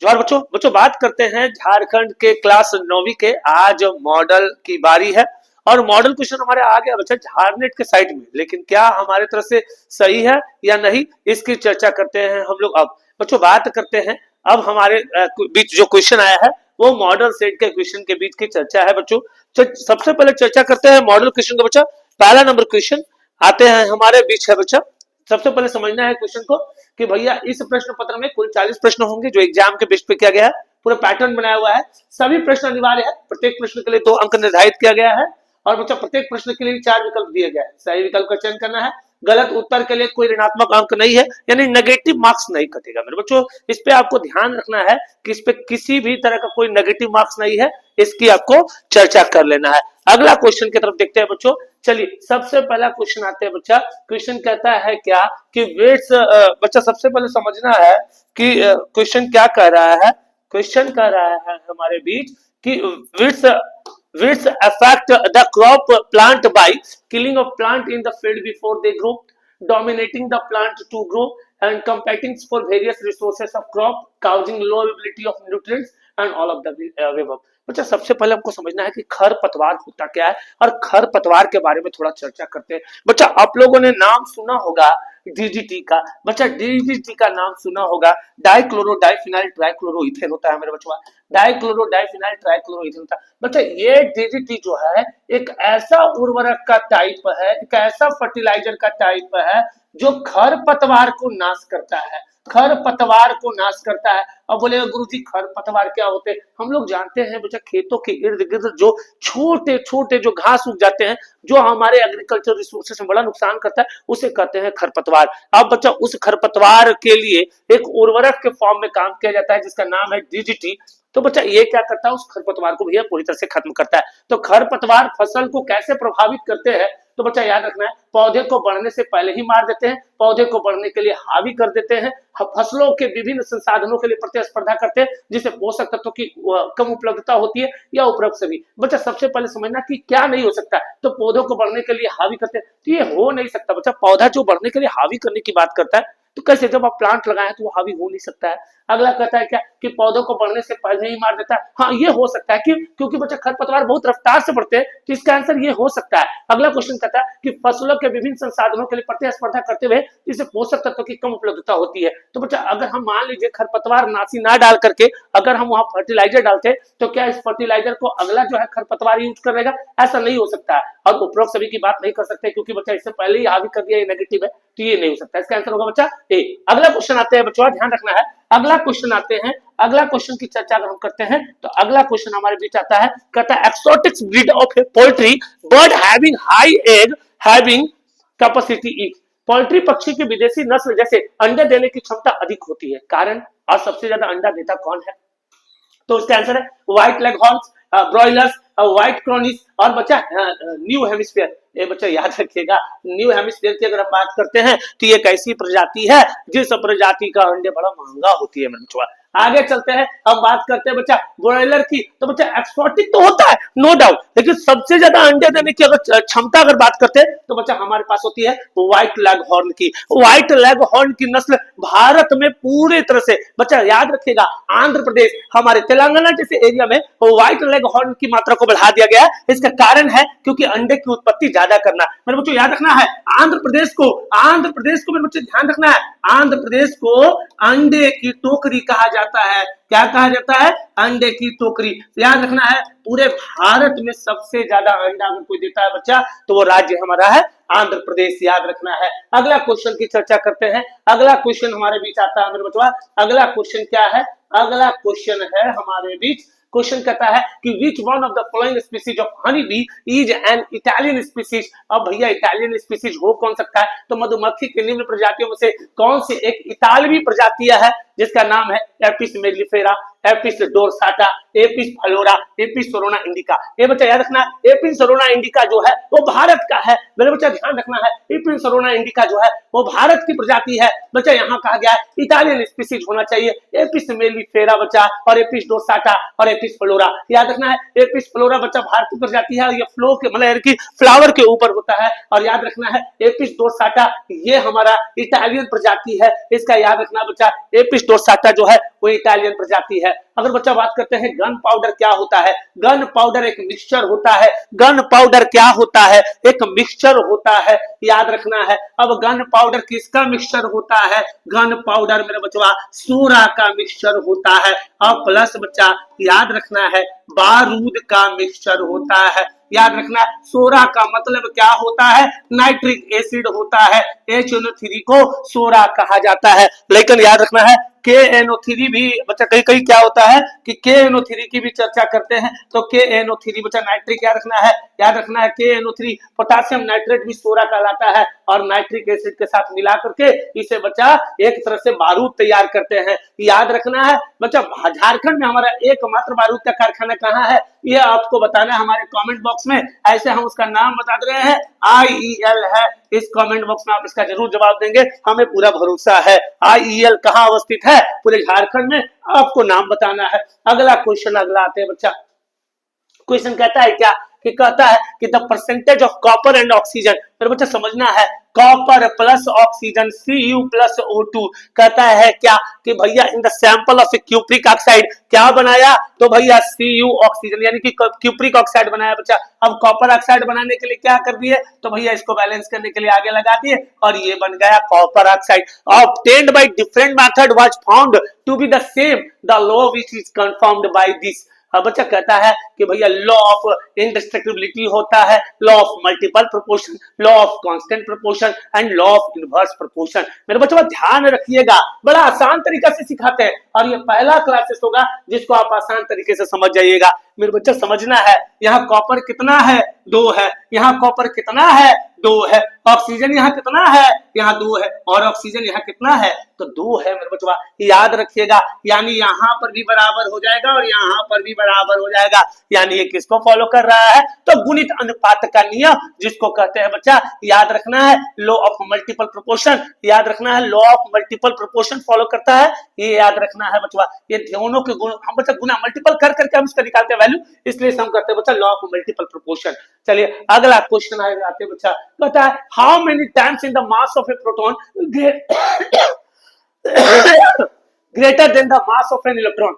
और बच्चों बच्चों बात करते हैं झारखंड के क्लास 9वीं के। आज मॉडल की बारी है और मॉडल क्वेश्चन हमारे आ गया बच्चा झारनेट के साइट में, लेकिन क्या हमारे तरफ से सही है या नहीं इसकी चर्चा करते हैं हम लोग। अब बच्चों बात करते हैं, अब हमारे बीच जो क्वेश्चन आया है वो मॉडल सेट के क्वेश्चन के बीच की चर्चा है बच्चों। सबसे पहले चर्चा करते हैं मॉडल क्वेश्चन का बच्चा। पहला नंबर क्वेश्चन आते हैं हमारे बीच है बच्चा। सबसे पहले समझना है क्वेश्चन को कि भैया इस प्रश्न पत्र में कुल 40 प्रश्न होंगे जो एग्जाम के बेस पे किया गया है। पूरा पैटर्न बनाया हुआ है, सभी प्रश्न अनिवार्य है, प्रत्येक प्रश्न के लिए 2 अंक निर्धारित किया गया है और बच्चा प्रत्येक प्रश्न के लिए 4 विकल्प दिए गए हैं। सही विकल्प का चयन करना है, गलत उत्तर के लिए कोई ऋणात्मक अंक नहीं है, यानी नेगेटिव मार्क्स नहीं कटेगा मेरे बच्चों। इस पे आपको ध्यान रखना है कि इस पे किसी भी तरह का कोई नेगेटिव मार्क्स नहीं है, इसकी आपको चर्चा कर लेना है। अगला क्वेश्चन की तरफ देखते हैं बच्चों। चलिए सबसे पहला क्वेश्चन आते हैं बच्चा। क्वेश्चन कहता है क्या कि वेट्स, बच्चा सबसे पहले समझना है कि क्वेश्चन क्या कह रहा है। क्वेश्चन कह रहा है हमारे बीच कि weeds affect the crop plant by killing of plant in the field before they grow, dominating the plant to grow, and competing for various resources of crop, causing low availability of nutrients and all of the above। बच्चा सबसे पहले हमको समझना है कि खरपतवार होता क्या है और खरपतवार के बारे में थोड़ा चर्चा करते हैं। बच्चा आप लोगों ने नाम सुना होगा डीडीटी का। बच्चा डीडीटी का नाम सुना होगा, डाइक्लोरो डाइफिनाइल ट्राइक्लोरोइथेन होता है मेरे बच्चों, डाइक्लोरो डाइफिनाइल ट्राइक्लोरोइथेन होता है। बच्चा ये डीडीटी जो है एक ऐसा उर्वरक का टाइप है, एक ऐसा फर्टिलाइजर का टाइप है जो खरपतवार को नाश करता है, खरपतवार को नाश करता है। अब बोलेगा गुरुजी खरपतवार क्या होते हैं? हम लोग जानते हैं बच्चा खेतों के इर्द गिर्द जो छोटे छोटे जो घास उग जाते हैं, जो हमारे एग्रीकल्चर रिसोर्सेस में बड़ा नुकसान करता है, उसे कहते हैं खरपतवार। अब बच्चा उस खरपतवार के लिए एक उर्वरक के फॉर्म में काम किया जाता है जिसका नाम है डीडीटी। तो बच्चा ये क्या करता है, उस खरपतवार को भैया पूरी तरह से खत्म करता है। तो खरपतवार फसल को कैसे प्रभावित करते हैं? तो बच्चा याद रखना है, पौधे को बढ़ने से पहले ही मार देते हैं, पौधे को बढ़ने के लिए हावी कर देते हैं, फसलों के विभिन्न संसाधनों के लिए प्रतिस्पर्धा करते हैं, जिससे पोषक तत्वों की कम उपलब्धता होती है या उपरोक्त सभी। बच्चा सबसे पहले समझना कि क्या नहीं हो सकता, तो पौधों को बढ़ने के लिए हावी करते हैं, तो ये हो नहीं सकता। बच्चा पौधा जो बढ़ने के लिए हावी करने की बात करता है, तो कैसे जब आप प्लांट लगाए तो वो हावी हो नहीं सकता है। अगला कहता है क्या कि पौधों को बढ़ने से पहले ही मार देता है। हाँ ये हो सकता है, क्योंकि बच्चा खरपतवार बहुत रफ्तार से बढ़ते हैं, तो इसका आंसर ये हो सकता है। अगला क्वेश्चन कहता है कि फसलों के विभिन्न संसाधनों के लिए प्रतिस्पर्धा करते हुए इससे पोषक तत्वों की कम उपलब्धता होती है। तो बच्चा अगर हम मान लीजिए खरपतवार नाशी ना डाल करके अगर हम वहां फर्टिलाइजर डालते तो क्या इस फर्टिलाइजर को अगला जो है खरपतवार यूज करेगा? ऐसा नहीं हो सकता है। और उपरोक्त सभी की बात नहीं कर सकते क्योंकि बच्चा इससे पहले ही हावी कर दिया, ये नेगेटिव है, तो ये नहीं हो सकता। इसका आंसर होगा बच्चा ए। अगला क्वेश्चन आते हैं बच्चों, ध्यान रखना है। अगला क्वेश्चन आते हैं, अगला क्वेश्चन की चर्चा अगर हम करते हैं तो अगला क्वेश्चन हमारे बीच आता है, कहता है exotics breed of poultry bird having high egg having capacity it. Poultry पक्षी की विदेशी नस्ल जैसे अंडे देने की क्षमता अधिक होती है, कारण और सबसे ज्यादा अंडा देता कौन है? तो इसका आंसर है white leghorns, broilers, white Cornish और बच्चा न्यू हेमिस्फीयर। ये बच्चा याद रखिएगा, न्यू हेमिस्फीयर की अगर हम बात करते हैं तो ये एक ऐसी प्रजाति है जिस प्रजाति का अंडे बड़ा महंगा होती है मेरे बच्चों। आगे चलते हैं, अब बात करते हैं बच्चा ब्रॉयलर की। तो बच्चा एक्सोटिक तो होता है नो डाउट, लेकिन सबसे ज्यादा अंडे देने की अगर क्षमता अगर बात करते हैं तो बच्चा हमारे पास होती है व्हाइट लेग हॉर्न की। व्हाइट लेग हॉर्न की नस्ल भारत में पूरे तरह से, बच्चा याद रखिएगा, आंध्र प्रदेश, हमारे तेलंगाना जैसे एरिया में व्हाइट लेग हॉर्न की मात्रा को बढ़ा दिया गया है। इसका कारण है क्योंकि अंडे की उत्पत्ति ज्यादा करना। मेरे बच्चों याद रखना है, आंध्र प्रदेश को मेरे बच्चे ध्यान रखना है, आंध्र प्रदेश को अंडे की टोकरी कहा जाता है। क्या कहा जाता है? अंडे की टोकरी। याद रखना है, पूरे भारत में सबसे ज्यादा अंडा अगर कोई देता है बच्चा तो वो राज्य हमारा है आंध्र प्रदेश, याद रखना है। अगला क्वेश्चन की चर्चा करते हैं। अगला क्वेश्चन हमारे बीच आता है मेरे बच्चों, अगला क्वेश्चन क्या है? अगला क्वेश्चन है हमारे बीच, क्वेश्चन कहता है कि which one of the following species of honey bee is an Italian species. अब भैया इटालियन स्पीसीज हो कौन सकता है? तो मधुमक्खी के निम्न प्रजातियों में से कौन सी एक इतालवी प्रजाति है जिसका नाम है Apis mellifera, Apis dorsata, Apis florea, Apis cerana indica. ये बच्चा याद रखना, एपिस सोरोना इंडिका जो है वो भारत का है। मेरे बच्चा ध्यान रखना है, एपिस सोरोना इंडिका जो है वो भारत की प्रजाति है। बच्चा यहाँ कहा गया है इटालियन स्पीसीज होना चाहिए, एपिस मेलिफेरा बच्चा, और एपिस डोरसाटा और एपिस फ्लोरा। याद रखना है, एपिस फ्लोरा बच्चा भारतीय प्रजाति है, ये फ्लो के मतलब कि फ्लावर के ऊपर होता है। और याद रखना है एपिस डोरसाटा ये हमारा इटालियन प्रजाति है, इसका याद रखना बच्चा, एपिस डोरसाटा जो है वो इटालियन प्रजाति है। अगर बच्चा बात करते हैं गन पाउडर क्या होता है, गन पाउडर एक मिक्सचर होता है। गन पाउडर क्या होता है, एक मिक्सचर होता है, याद रखना है। अब गन पाउडर किसका मिक्सचर होता है, गन पाउडर मेरे बच्चा सोरा का मिक्सचर होता है। अब प्लस बच्चा याद रखना है बारूद का मिक्सचर होता है। याद रखना है सोरा का मतलब क्या होता है, नाइट्रिक एसिड होता है। HNO3 को सोरा कहा जाता है। लेकिन याद रखना है KNO3 भी बच्चा कहीं कहीं क्या होता है कि KNO3 की भी चर्चा करते हैं, तो KNO3 बच्चा नाइट्रिक याद रखना है। याद रखना है KNO3 पोटासियम नाइट्रेट भी सोरा कहलाता है और नाइट्रिक एसिड के साथ मिला करके इसे बच्चा एक तरह से बारूद तैयार करते हैं। याद रखना है बच्चा झारखंड में हमारा एकमात्र बारूद का कारखाना कहाँ है, ये आपको बताना है हमारे कमेंट बॉक्स में। ऐसे हम उसका नाम बता दे रहे हैं, IEL है। इस कमेंट बॉक्स में आप इसका जरूर जवाब देंगे, हमें पूरा भरोसा है। IEL कहाँ अवस्थित है, पूरे झारखंड में, आपको नाम बताना है। अगला क्वेश्चन अगला आते हैं बच्चा। क्वेश्चन कहता है क्या कि कहता है कि the percentage of copper and oxygen, मेरे बच्चा समझना है copper plus oxygen Cu plus O2 कहता है क्या कि भैया in the sample of cupric oxide क्या बनाया, तो भैया Cu ऑक्सीजन यानी कि क्यूप्रिक ऑक्साइड बनाया बच्चा। अब कॉपर ऑक्साइड बनाने के लिए क्या कर दिए, तो भैया इसको बैलेंस करने के लिए आगे लगा दिए और ये बन गया copper oxide. Obtained by different method was found to be the same, the law which is confirmed by this. अब बच्चा कहता है कि भैया लॉ ऑफ इंडिस्ट्रक्टिबिलिटी होता है, law of multiple proportion, law of constant proportion and law of inverse proportion. मेरे बच्चों ध्यान रखिएगा, बड़ा आसान तरीका से सिखाते हैं और ये पहला क्लासेस होगा जिसको आप आसान तरीके से समझ जाइएगा। मेरे बच्चा समझना है यहाँ कॉपर कितना है, 2 है। यहाँ कॉपर कितना है, 2 है। ऑक्सीजन यहाँ कितना है, यहाँ 2 है। और ऑक्सीजन यहाँ कितना है, तो 2 है। मेरे बच्चों याद रखिएगा, यानी यहाँ पर भी बराबर हो जाएगा और यहाँ पर भी बराबर हो जाएगा। यानी ये किसको फॉलो कर रहा है, तो गुणित अनुपात का नियम जिसको कहते हैं बच्चा, याद रखना है लॉ ऑफ मल्टीपल प्रोपोर्शन। याद रखना है law of multiple proportion follow करता है, ये याद रखना है बच्चा। ये दोनों के गुण हम बच्चा गुना मल्टीपल कर करके हम इसका निकालते हैं वैल्यू, इसलिए हम करते हैं बच्चा लॉ ऑफ मल्टीपल प्रोपोर्शन। चलिए अगला क्वेश्चन आते हैं बच्चा, कहता है how many times in the mass of A proton greater than the mass of an electron.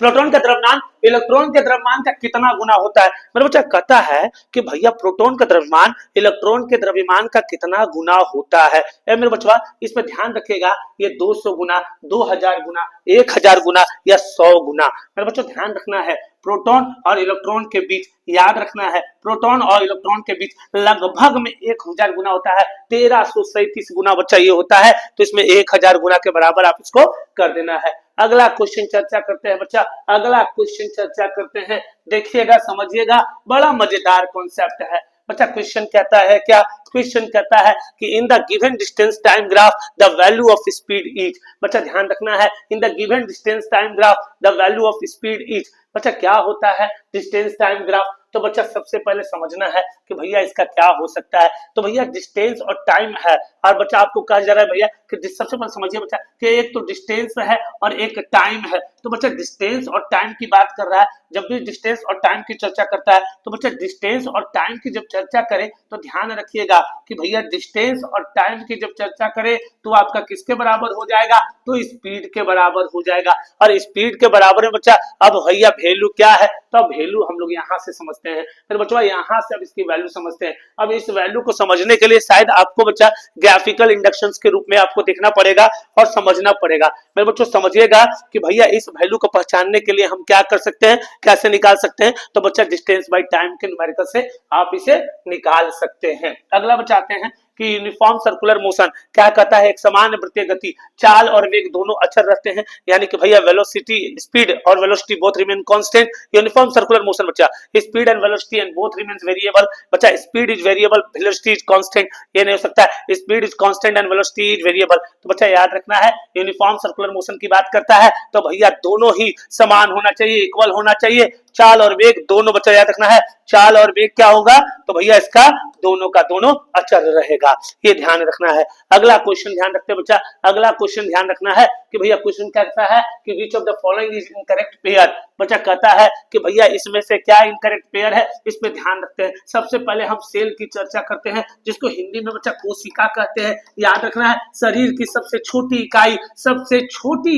Proton का द्रव्यमान इलेक्ट्रॉन के द्रव्यमान का कितना गुना होता है। मेरे बच्चा कहता है कि भैया प्रोटॉन का द्रव्यमान इलेक्ट्रॉन के द्रव्यमान का कितना गुना होता है। मेरे बच्चा इसमें ध्यान रखिएगा, ये 200 गुना, 2000 गुना, 1000 गुना या 100 गुना। मेरे बच्चों ध्यान रखना है प्रोटॉन और इलेक्ट्रॉन के बीच, याद रखना है प्रोटॉन और इलेक्ट्रॉन के बीच लगभग में 1000 गुना होता है, 1337 गुना बच्चा ये होता है। तो इसमें 1000 गुना के बराबर आप इसको कर देना है। अगला क्वेश्चन चर्चा करते हैं बच्चा, अगला क्वेश्चन चर्चा करते हैं, देखिएगा समझिएगा, बड़ा मजेदार कॉन्सेप्ट है बच्चा। क्वेश्चन कहता है क्या, क्वेश्चन कहता है कि in the given distance time graph the value of speed is. बच्चा ध्यान रखना है in the given distance time graph the value of speed is. बच्चा क्या होता है डिस्टेंस टाइम ग्राफ, तो बच्चा सबसे पहले समझना है कि भैया इसका क्या हो सकता है। तो भैया डिस्टेंस और टाइम है, और बच्चा आपको कहा जा रहा है भैया कि सबसे पहले समझिए बच्चा कि एक तो डिस्टेंस है और एक टाइम है। तो बच्चा डिस्टेंस और टाइम की बात कर रहा है, जब भी डिस्टेंस और टाइम की चर्चा करता है तो बच्चा डिस्टेंस और टाइम की जब चर्चा करें तो ध्यान रखिएगा कि भैया डिस्टेंस और टाइम की जब चर्चा करें तो आपका किसके बराबर हो जाएगा, तो स्पीड के बराबर हो जाएगा। और स्पीड के बराबर में बच्चा अब भैया वैल्यू क्या है, तो अब वैल्यू हम लोग यहाँ से समझते हैं। फिर बच्चा यहाँ से अब इसकी वैल्यू समझते हैं। अब इस वैल्यू को समझने के लिए शायद आपको बच्चा ग्राफिकल इंडक्शंस के रूप में आपको देखना पड़ेगा और समझना पड़ेगा। मेरे बच्चों समझिएगा कि भैया इस वैल्यू को पहचानने के लिए हम क्या कर सकते हैं, कैसे निकाल सकते हैं। तो बच्चा डिस्टेंस बाय टाइम के न्यूमेरिकल से आप इसे निकाल सकते हैं। अगला बच्चा आते हैं कि यूनिफॉर्म सर्कुलर मोशन क्या कहता है, एक समान वृत्तीय गति, चाल और वेग दोनों अचर रहते हैं, यानी कि भैया वेलोसिटी स्पीड और velocity both remain constant. Uniform circular motion बच्चा speed and velocity and both remains variable. बच्चा speed is variable, velocity is constant, ये नहीं हो सकता है speed is constant and velocity is variable. तो बच्चा याद रखना है यूनिफॉर्म सर्कुलर मोशन की बात करता है तो भैया दोनों ही समान होना चाहिए, इक्वल होना चाहिए। चाल और वेग दोनों बच्चा याद रखना है, चाल और वेग क्या होगा, तो भैया इसका दोनों का दोनों अचर रहेगा, ये ध्यान रखना है। अगला क्वेश्चन ध्यान रखते हैं बच्चा, अगला क्वेश्चन ध्यान रखना है कि भैया क्वेश्चन कहता है कि which of the following is incorrect pair. बच्चा कहता है कि भैया इसमें से क्या इनकरेक्ट पेयर है, इसमें ध्यान रखते हैं। सबसे पहले हम सेल की चर्चा करते हैं, जिसको हिंदी में बच्चा कोशिका कहते हैं। याद रखना है, शरीर की सबसे छोटी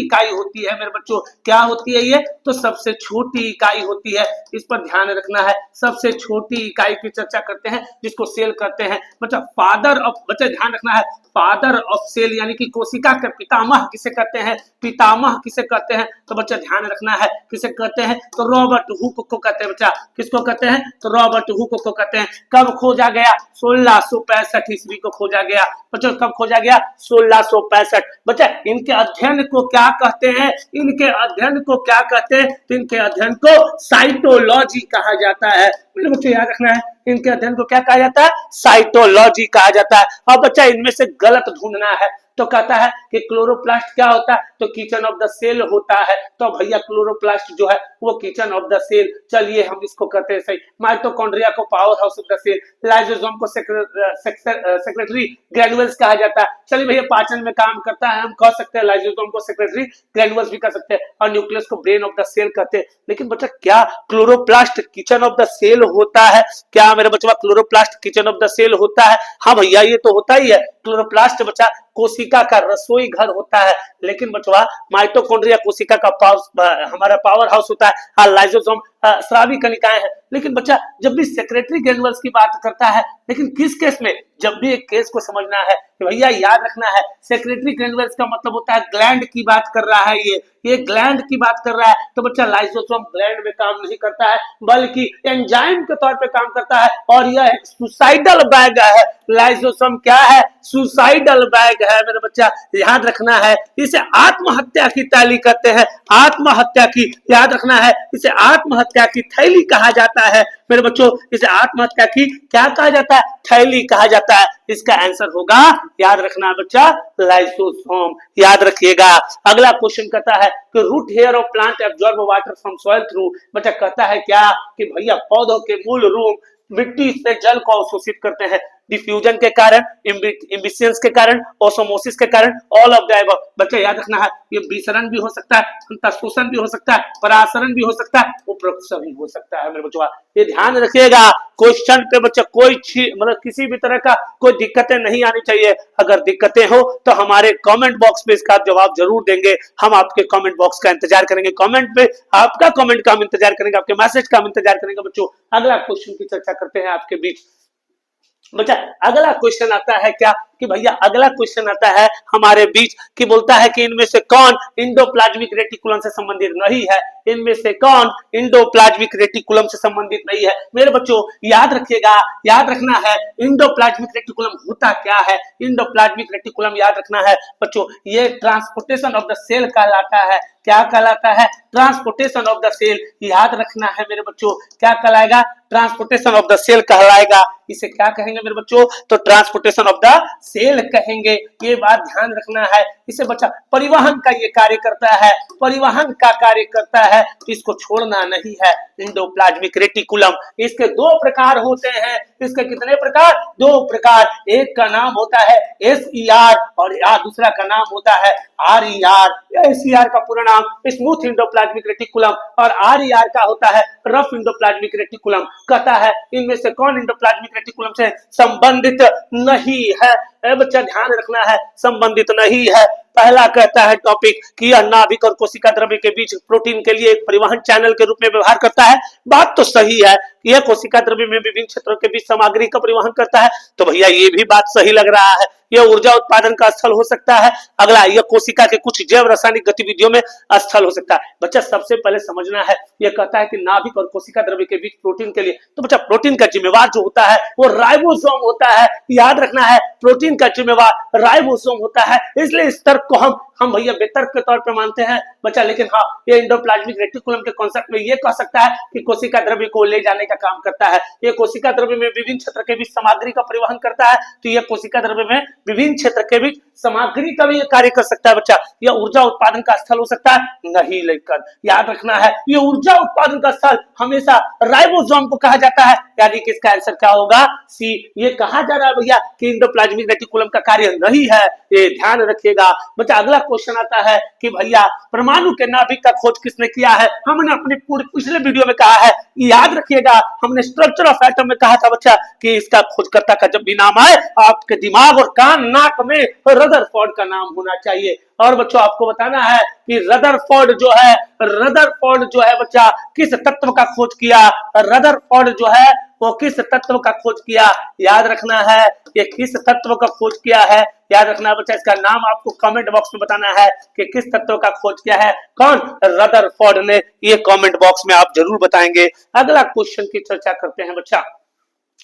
इकाई होती है मेरे बच्चों। क्या होती है ये? तो सबसे छोटी इकाई होती है, इस पर ध्यान रखना है। सबसे छोटी इकाई की चर्चा करते हैं, जिसको सेल कहते हैं। बच्चा ध्यान रखना है, फादर ऑफ सेल यानी कि कोशिका के पितामह किसे कहते हैं? पितामह किसे कहते हैं? तो बच्चा ध्यान रखना है, किसे कहते हैं? तो रॉबर्ट हुक को कहते हैं। बच्चा किसको कहते हैं? तो रॉबर्ट हुक को कहते हैं। कब खोजा गया? 1665 ईस्वी को खोजा गया। बच्चों कब खोजा गया? 1665। बच्चा इनके अध्ययन को क्या कहते हैं? इनके अध्ययन को क्या कहते हैं? तो इनके अध्ययन को साइटोलॉजी कहा जाता है। मेरे बच्चों याद रखना है, इनके अध्ययन को क्या कहा जाता है? साइटोलॉजी कहा जाता है। अब बच्चा इनमें से गलत ढूंढना है, तो कहता है कि क्लोरोप्लास्ट क्या होता है? तो किचन ऑफ द सेल होता है। तो भैया क्लोरोप्लास्ट जो है वो किचन ऑफ द सेल, चलिए हम इसको कहते हैं सही। माइटोकॉन्ड्रिया को power house of the cell, lysosome को सेक्रेटरी ग्रैन्युल्स कहा जाता है। चलिए भैया पाचन में काम करता है, हम कह सकते हैं लाइसोसोम को सेक्रेटरी ग्रैन्युल्स भी कह सकते हैं, और न्यूक्लियस को ब्रेन ऑफ द सेल कहते हैं। लेकिन बच्चा क्या chloroplast kitchen of the cell होता है? क्या मेरे बच्चा chloroplast kitchen of the cell होता है? हाँ भैया ये तो होता ही है। क्लोरोप्लास्ट बच्चा कोशिका का रसोई घर होता है। लेकिन बचवा माइटोकॉन्ड्रिया कोशिका का हमारा पावर हाउस होता है, हाँ लाइसोसोम स्रावी कणिकाएं हैं। लेकिन बच्चा जब भी सेक्रेटरी ग्रैन्युल्स की बात करता है, लेकिन किस केस में? जब भी एक केस को समझना है कि भैया याद रखना है, सेक्रेटरी ग्रैन्युल्स का मतलब होता है ग्लैंड की बात कर रहा है, ये ग्लैंड की बात कर रहा है। तो बच्चा लाइसोसोम ग्लैंड में काम नहीं करता है, बल्कि एंजाइम के तौर पे काम करता है, और यह सुसाइडल बैग है। लाइसोसोम क्या है? सुसाइडल बैग है मेरे बच्चा, याद रखना है। इसे आत्महत्या की थैली कहते हैं, आत्महत्या की, याद रखना है, इसे आत्महत्या की थैली कहा जाता है मेरे बच्चों। इसे आत्महत्या की क्या कहा जाता है? थैली कहा जाता है। इसका आंसर होगा, याद रखना बच्चा, लाइसोसोम। याद रखिएगा। अगला क्वेश्चन कहता है कि root hair of plant absorb water from soil through. बच्चा कहता है क्या कि भैया पौधों के मूल रूप मिट्टी से जल को अवशोषित करते हैं, डिफ्यूजन के कारण, इम्बिशियंस के कारण, ओसोमोसिस के कारण, ऑल ऑफ द अबव। बच्चा याद रखना है, ये विसरण भी हो सकता है, अंतःशोषण भी हो सकता है, परासरण भी हो सकता है, उपरोक्त सभी हो सकता है मेरे बच्चों। ये ध्यान रखिएगा, क्वेश्चन पे बच्चा कोई मतलब किसी भी तरह का कोई दिक्कतें नहीं आनी चाहिए। अगर दिक्कतें हो तो हमारे कमेंट बॉक्स में इसका जवाब जरूर देंगे। हम आपके कमेंट बॉक्स का इंतजार करेंगे, कमेंट पे आपका कमेंट का हम इंतजार करेंगे, आपके मैसेज का हम इंतजार करेंगे बच्चों। अगला क्वेश्चन की चर्चा करते हैं आपके बीच। बच्चा अगला क्वेश्चन आता है क्या कि भैया अगला क्वेश्चन आता है हमारे बीच कि बोलता है कि इनमें से कौन इंडोप्लाज्मिक रेटिकुलम से संबंधित नहीं है? इनमें से कौन इंडोप्लाज्मिक रेटिकुलम से संबंधित नहीं है? मेरे बच्चों याद रखिएगा, याद रखना है इंडोप्लाज्मिक रेटिकुलम होता क्या है। इंडोप्लाज्मिक रेटिकुलम याद रखना है बच्चों, ये ट्रांसपोर्टेशन ऑफ द सेल कहलाता है। क्या कहलाता है? Transportation of the cell. याद रखना है मेरे बच्चों, क्या कहलाएगा? ट्रांसपोर्टेशन ऑफ द सेल कहलाएगा। इसे क्या कहेंगे मेरे बच्चों? तो ट्रांसपोर्टेशन ऑफ द सेल कहेंगे। ये बात ध्यान रखना है। इसे बच्चा परिवहन का ये कार्य करता है, परिवहन का कार्य करता है, इसको छोड़ना नहीं है। इंडोप्लाज्मिक रेटिकुलम, इसके दो प्रकार होते हैं। इसके कितने प्रकार? दो प्रकार। एक का नाम होता है SER और दूसरा का नाम होता है RER। SER का पूरा नाम स्मूथ इंडोप्लाज्मिक रेटिकुलम और RER का होता है रफ इंडोप्लाज्मिक रेटिकुलम। कहता है इनमें से कौन इंडोप्लाज्मिक रेटिकुलम से संबंधित नहीं है? बच्चा ध्यान रखना है, संबंधित नहीं है। पहला कहता है टॉपिक कि यह नाभिक और कोशिका द्रव्य के बीच प्रोटीन के लिए एक परिवहन चैनल के रूप में व्यवहार करता है। बात तो सही है, यह कोशिका द्रव्य में विभिन्न क्षेत्रों के बीच सामग्री का परिवहन करता है। तो भैया ये भी बात सही लग रहा है, यह ऊर्जा उत्पादन का स्थल हो सकता है। अगला, यह कोशिका के कुछ जैव रासायनिक गतिविधियों में स्थल हो सकता है। बच्चा सबसे पहले समझना है, यह कहता है कि नाभिक और कोशिका द्रव्य के बीच प्रोटीन के लिए, तो बच्चा प्रोटीन का जिम्मेवार जो होता है वो राइबोसोम होता है। याद रखना है, प्रोटीन का जिम्मेवार राइबोसोम होता है। इसलिए इस तर्क को हम भैया बेतर्क के तौर पे मानते हैं बच्चा। लेकिन हाँ, ये इंडोप्लाज्मिक रेटिकुलम के कॉन्सेप्ट में ये कह सकता है कि कोशिका द्रव्य को ले जाने का काम करता है। ये कोशिका द्रव्य में विभिन्न क्षेत्र के बीच सामग्री का परिवहन करता है। तो ये कोशिका द्रव्य में विभिन्न क्षेत्र के बीच सामग्री का भी कार्य कर सकता है बच्चा। यह ऊर्जा उत्पादन का स्थल हो सकता है नहीं, लेकिन याद रखना है ये ऊर्जा उत्पादन का स्थल हमेशा राइबोसोम को कहा जाता है। यानी कि इसका आंसर क्या होगा? सी। ये कहा जा रहा है भैया कि इंडोप्लाज्मिक रेटिकुलम का कार्य नहीं है, ये ध्यान रखिएगा बच्चा। अगला क्वेश्चन आता है कि भैया परमाणु के नाभिक का खोज किसने किया है। हमने अपने पूरे पिछले वीडियो में कहा है, याद रखिएगा, हमने स्ट्रक्चर ऑफ एटम में कहा था बच्चा कि इसका खोजकर्ता का जब भी नाम आए आपके दिमाग और कान नाक में रदरफोर्ड का नाम होना चाहिए। और बच्चों आपको बताना है कि रदरफोर्ड जो है बच्चा किस तत्व का खोज किया। रदरफोर्ड जो है वो किस तत्व का खोज किया, याद रखना है, ये किस तत्व का खोज किया है, याद रखना बच्चा। इसका नाम आपको कमेंट बॉक्स में बताना है कि किस तत्व का खोज किया है, कौन, रदरफोर्ड ने। ये कमेंट बॉक्स में आप जरूर बताएंगे। अगला क्वेश्चन की चर्चा करते हैं बच्चा,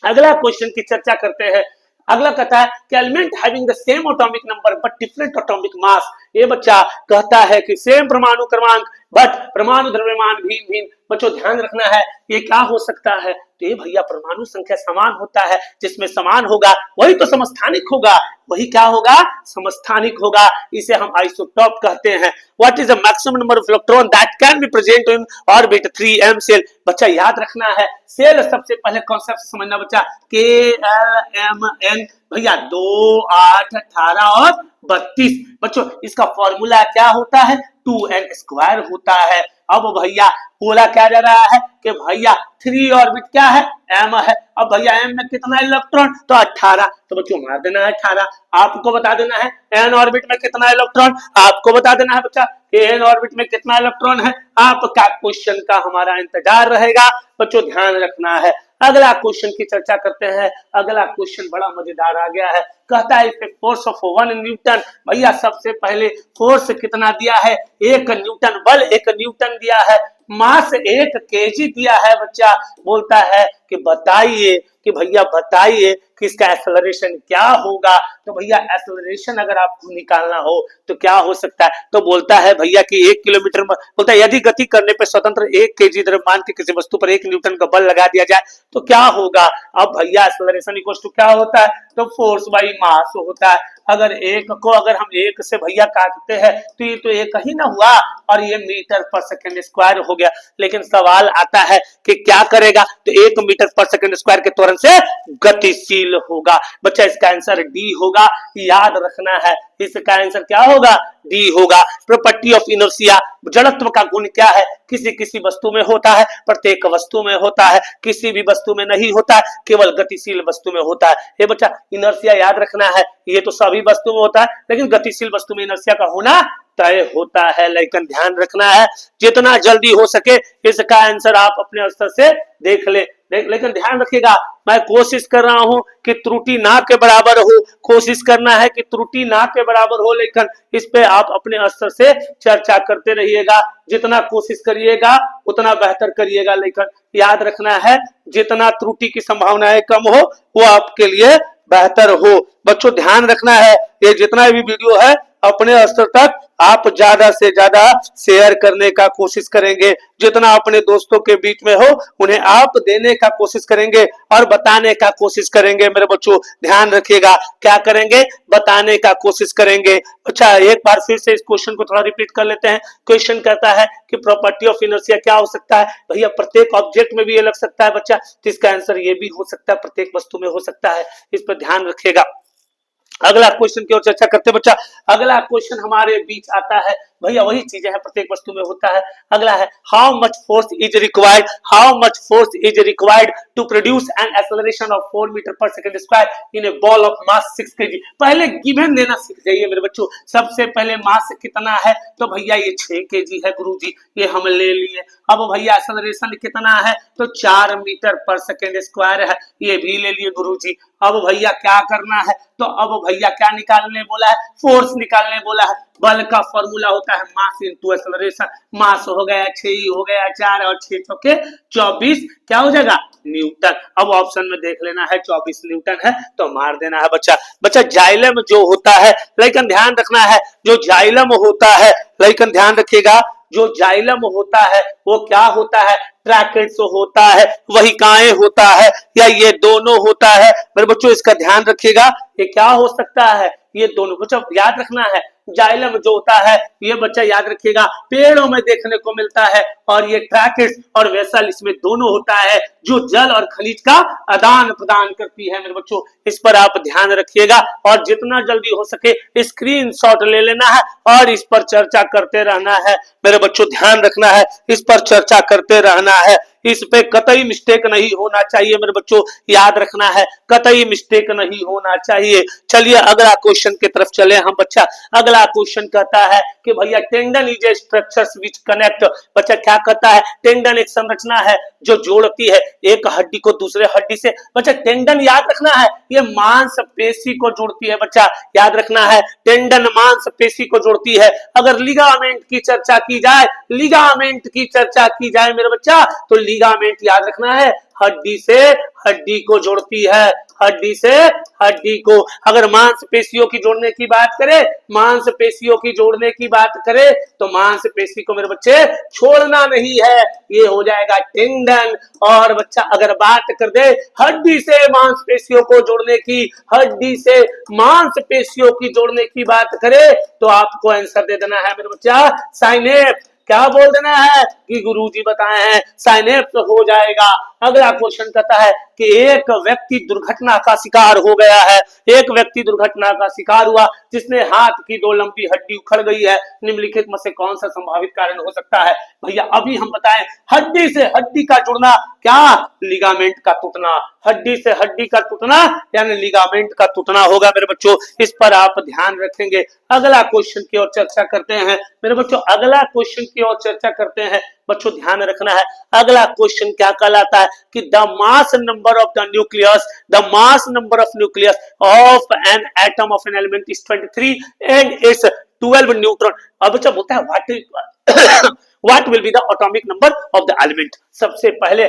अगला क्वेश्चन की चर्चा करते हैं। अगला कहता है कि element having the same atomic number but different atomic mass. ये बच्चा कहता है कि सेम परमाणु क्रमांक बट परमाणु द्रव्यमान भिन्न भिन्न। बच्चों ध्यान रखना है, ये क्या हो सकता है, तो ये भैया परमाणु संख्या समान होता है, जिसमें समान होगा वही तो समस्थानिक होगा, वही क्या होगा, समस्थानिक होगा। इसे हम आइसोटॉप कहते हैं। What is the maximum number of electron that can be present in orbit 3m cell. बच्चा याद रखना है, सेल सबसे पहले कॉन्सेप्ट समझना बच्चा, KLMN भैया 2, 8, 18 और 32। बच्चों इसका फॉर्मूला क्या होता है, 2n² होता है। अब भैया बोला क्या जा रहा है कि भैया 3 ऑर्बिट क्या है, m है। अब भैया m में कितना इलेक्ट्रॉन, तो 18। तो बच्चों मार देना है 18। आपको बता देना है n ऑर्बिट में कितना इलेक्ट्रॉन, आपको बता देना है बच्चा कि n ऑर्बिट में कितना इलेक्ट्रॉन है। आपका क्वेश्चन का हमारा इंतजार रहेगा। बच्चों ध्यान रखना है। अगला क्वेश्चन की चर्चा करते हैं। अगला क्वेश्चन बड़ा मजेदार आ गया है, कहता है फोर्स ऑफ 1 न्यूटन। भैया सबसे पहले फोर्स कितना दिया है, 1 न्यूटन, बल 1 न्यूटन दिया है, मास 1 केजी दिया है। बच्चा बोलता है कि बताइए कि भैया बताइए कि इसका एक्सेलरेशन क्या होगा। तो भैया एक्सेलरेशन अगर आपको निकालना हो तो क्या हो सकता है, तो बोलता है भैया कि 1 किलोमीटर में, बोलता है यदि गति करने पर स्वतंत्र 1 केजी द्रव्यमान की किसी वस्तु पर 1 न्यूटन का बल लगा दिया जाए तो क्या होगा। अब भैया एक्सेलरेशन इक्वल टू क्या होता है, तो फोर्स बाई मास होता है। अगर एक को अगर हम 1 से भैया काटते हैं तो ये तो 1 ही ना हुआ और ये मीटर पर सेकंड स्क्वायर हो गया। लेकिन सवाल आता है कि क्या करेगा, तो 1 मीटर पर सेकंड स्क्वायर के त्वरण से गतिशील होगा। बच्चा इसका आंसर डी होगा, याद रखना है, इसका आंसर क्या होगा, डी होगा। प्रॉपर्टी ऑफ इनर्शिया, जड़त्व का गुण क्या है, किसी किसी वस्तु में होता है, प्रत्येक वस्तु में होता है, किसी भी वस्तु में नहीं होता है, केवल गतिशील वस्तु में होता है। ये बच्चा इनर्शिया याद रखना है, ये तो सभी वस्तु में होता है लेकिन गतिशील वस्तु में इनर्शिया का होना तय होता है। लेकिन ध्यान रखना है, जितना जल्दी हो सके इसका आंसर आप अपने स्तर से देख ले। लेकिन ध्यान रखिएगा, मैं कोशिश कर रहा हूं कि त्रुटि ना के बराबर हो, कोशिश करना है कि त्रुटि ना के बराबर हो, लेकिन इस पे आप अपने स्तर से चर्चा करते रहिएगा। जितना कोशिश करिएगा उतना बेहतर करिएगा। लेकिन याद रखना है, जितना त्रुटि की संभावनाएं कम हो वो आपके लिए बेहतर हो। बच्चों ध्यान रखना है, ये जितना भी वीडियो है अपने स्तर तक आप ज्यादा से ज्यादा शेयर करने का कोशिश करेंगे। जितना अपने दोस्तों के बीच में हो उन्हें आप देने का कोशिश करेंगे और बताने का कोशिश करेंगे। मेरे बच्चों ध्यान रखिएगा, क्या करेंगे, बताने का कोशिश करेंगे। अच्छा एक बार फिर से इस क्वेश्चन को थोड़ा रिपीट कर लेते हैं। क्वेश्चन कहता है कि प्रॉपर्टी ऑफ इनर्शिया क्या हो सकता है। भैया प्रत्येक ऑब्जेक्ट में भी ये लग सकता है बच्चा, तो इसका आंसर ये भी हो सकता है, प्रत्येक वस्तु में हो सकता है। इस पर ध्यान रखिएगा। अगला क्वेश्चन की ओर चर्चा करते बच्चा। अगला क्वेश्चन हमारे बीच आता है, भैया वही चीजें हैं, प्रत्येक वस्तु में होता है। अगला है how much force is required, how much force is required to produce an acceleration of 4 metre per second square in a ball of mass 6 kg। पहले गिवन देना सीख जाइए मेरे बच्चों। सबसे पहले मास कितना है, तो भैया ये 6 kg है गुरुजी, ये हम ले लिए। अब भैया एक्सेलरेशन कितना है, तो 4 मीटर पर सेकंड स्क्वायर है, ये भी ले लिए गुरुजी। अब भैया क्या करना है, तो अब भैया क्या निकालने बोला है, फोर्स निकालने बोला है। बल का फॉर्मूला होता है मास इनटू एक्सेलरेशन। मास हो गया 6 हो गया 4 और 6 चौके 24, क्या हो जाएगा, न्यूटन। अब ऑप्शन में देख लेना है 24 न्यूटन है तो मार देना है बच्चा। बच्चा जाइलम जो होता है, लेकिन ध्यान रखना है, जो जाइलम होता है, लेकिन ध्यान रखिएगा, जो जाइलम होता है वो क्या होता है, ट्रैकेट्स होता है, वही काएं होता है, या ये दोनों होता है। मेरे बच्चों इसका ध्यान रखिएगा, ये क्या हो सकता है, ये दोनों। बच्चों याद रखना है, जाइलम जो होता है ये बच्चा याद रखिएगा पेड़ों में देखने को मिलता है, और ये ट्रैकिट्स और वेसल इसमें दोनों होता है जो जल और खनिज का आदान प्रदान करती है मेरे बच्चों। इस पर आप ध्यान रखिएगा और जितना जल्दी हो सके स्क्रीनशॉट ले लेना है और इस पर चर्चा करते रहना है मेरे बच्चों। ध्यान रखना है, इस पर चर्चा करते रहना है, इस पे कतई मिस्टेक नहीं होना चाहिए मेरे बच्चों। याद रखना है, कतई मिस्टेक नहीं होना चाहिए। चलिए अगला क्वेश्चन की तरफ चले हम बच्चा। अगला क्वेश्चन कहता है कि भैया tendon is a structures which connect. बच्चा क्या कहता है? टेंडन एक संरचना है जो जोड़ती है एक हड्डी को दूसरे हड्डी से। बच्चा टेंडन याद रखना है ये मांसपेशी को जोड़ती है बच्चा, याद रखना है टेंडन मांसपेशी को जोड़ती है। अगर लिगामेंट की चर्चा की जाए, लिगामेंट की चर्चा की जाए मेरे बच्चा, तो लिगामेंट याद रखना है हड्डी से हड्डी को जोड़ती है, हड्डी से हड्डी को। अगर मांसपेशियों की जोड़ने की बात करें, मांसपेशियों की जोड़ने की बात करें तो मांसपेशी को मेरे बच्चे छोड़ना नहीं है, ये हो जाएगा टेंडन। और बच्चा अगर बात कर दे हड्डी से मांसपेशियों को जोड़ने की, हड्डी से मांसपेशियों की जोड़ने की बात करें तो आपको आंसर दे देना है मेरे बच्चा साइनेप्स। क्या बोल देना है कि गुरुजी बताए हैं साइनेप्स हो जाएगा। अगला क्वेश्चन कहता है कि एक व्यक्ति दुर्घटना का शिकार हो गया है, एक व्यक्ति दुर्घटना का शिकार हुआ जिसने हाथ की दो लंबी हड्डी उखड़ गई है, निम्नलिखित में से कौन सा संभावित कारण हो सकता है? भैया अभी हम बताएं हड्डी से हड्डी का जुड़ना, क्या लिगामेंट का टूटना, हड्डी से हड्डी का टूटना यानी लिगामेंट का टूटना होगा मेरे बच्चों। इस पर आप ध्यान रखेंगे। अगला क्वेश्चन की ओर चर्चा करते हैं मेरे बच्चों, अगला क्वेश्चन की ओर चर्चा करते हैं बच्चों। ध्यान रखना है अगला क्वेश्चन क्या कहलाता है कि the mass number of the nucleus, the mass number of nucleus of an atom of an element is 23 and it's 12 neutron. अब बच्चा बोलता है what will be the atomic number of the element. सबसे पहले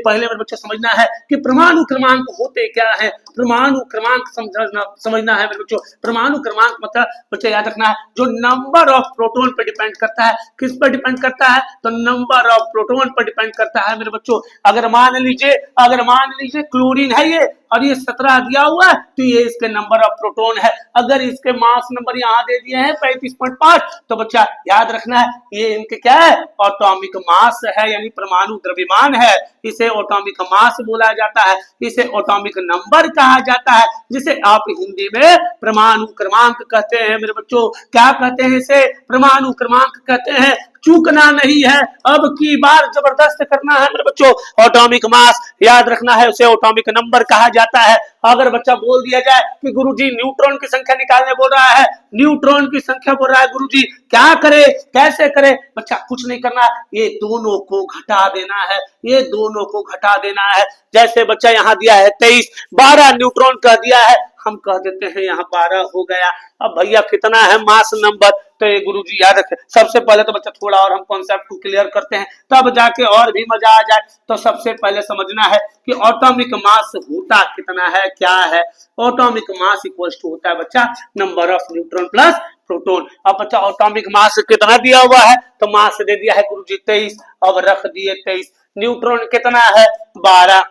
मेरे बच्चे समझना है कि परमाणु क्रमांक होते क्या है, परमाणु क्रमांक समझना है मेरे बच्चों। परमाणु क्रमांक मतलब बच्चे याद रखना है जो नंबर ऑफ प्रोटॉन पर डिपेंड करता है। किस पर डिपेंड करता है? तो नंबर ऑफ प्रोटॉन पर डिपेंड करता है मेरे बच्चों। अगर मान लीजिए क्लोरीन है ये और ये 17 दिया हुआ है तो ये इसके नंबर ऑफ प्रोटॉन है। अगर इसके मास नंबर यहाँ दे दिए हैं 35.5 तो बच्चा याद रखना है ये इनके क्या है? एटॉमिक मास है, यानी परमाणु द्रव्यमान है। इसे एटॉमिक मास बोला जाता है, इसे एटॉमिक नंबर कहा जाता है, जिसे आप हिंदी में परमाणु क्रमांक कहते हैं मेरे बच्चों। क्या कहते हैं इसे? परमाणु क्रमांक कहते हैं। चूकना नहीं है, अब की बार जबरदस्त करना है मेरे बच्चों। एटॉमिक मास याद रखना है, उसे एटॉमिक नंबर कहा जाता है। अगर बच्चा बोल दिया जाए कि गुरुजी न्यूट्रॉन की संख्या निकालने बोल रहा है, न्यूट्रॉन की संख्या बोल रहा है गुरुजी, क्या करे, कैसे करे? बच्चा कुछ नहीं करना, ये दोनों को घटा देना है, ये दोनों को घटा देना है। जैसे बच्चा यहाँ दिया है 23, 12 न्यूट्रॉन कह दिया है, हम कह देते हैं यहाँ 12 हो गया। अब भैया कितना है मास नंबर? तो ये गुरुजी याद रखें। सबसे पहले तो बच्चा थोड़ा और हम कॉन्सेप्ट को क्लियर करते हैं, तब जाके और भी मजा आ जाए। तो सबसे पहले समझना है कि एटॉमिक मास होता कितना है, क्या है? एटॉमिक मास इक्वल्स टू होता है बच्चा number of neutron plus proton. अब बच्चा एटॉमिक मास कितना दिया हुआ है? तो मास दे दिया है गुरुजी 23, अब रख दिए 23। न्यूट्रॉन कितना है? 12,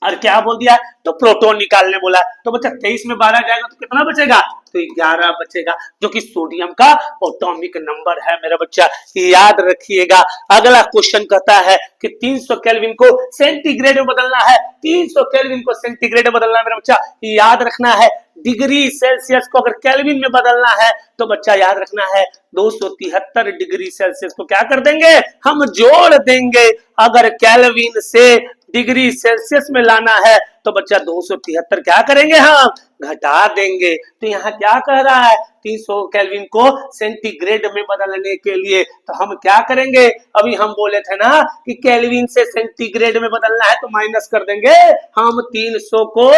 और क्या बोल दिया? तो प्रोटॉन निकालने बोला। तो बच्चा 23 में 12 जाएगा तो कितना बचेगा? तो 11 बचेगा, जो कि सोडियम का एटॉमिक नंबर है मेरा बच्चा, याद रखिएगा। अगला क्वेश्चन कहता है कि 300 केल्विन को सेंटीग्रेड में बदलना है, 300 केल्विन को सेंटीग्रेड में बदलना है मेरा बच्चा। याद रखना है डिग्री सेल्सियस को अगर केल्विन में बदलना है तो बच्चा याद रखना है 273 डिग्री सेल्सियस को क्या कर देंगे? हम जोड़ देंगे। अगर केल्विन से डिग्री सेल्सियस में लाना है तो बच्चा 273 क्या करेंगे? हम घटा देंगे। तो यहाँ क्या कह रहा है? 300 केल्विन को सेंटीग्रेड में बदलने के लिए तो हम क्या करेंगे? अभी हम बोले थे ना कि केल्विन से सेंटीग्रेड में बदलना है तो माइनस कर देंगे। हम 300 को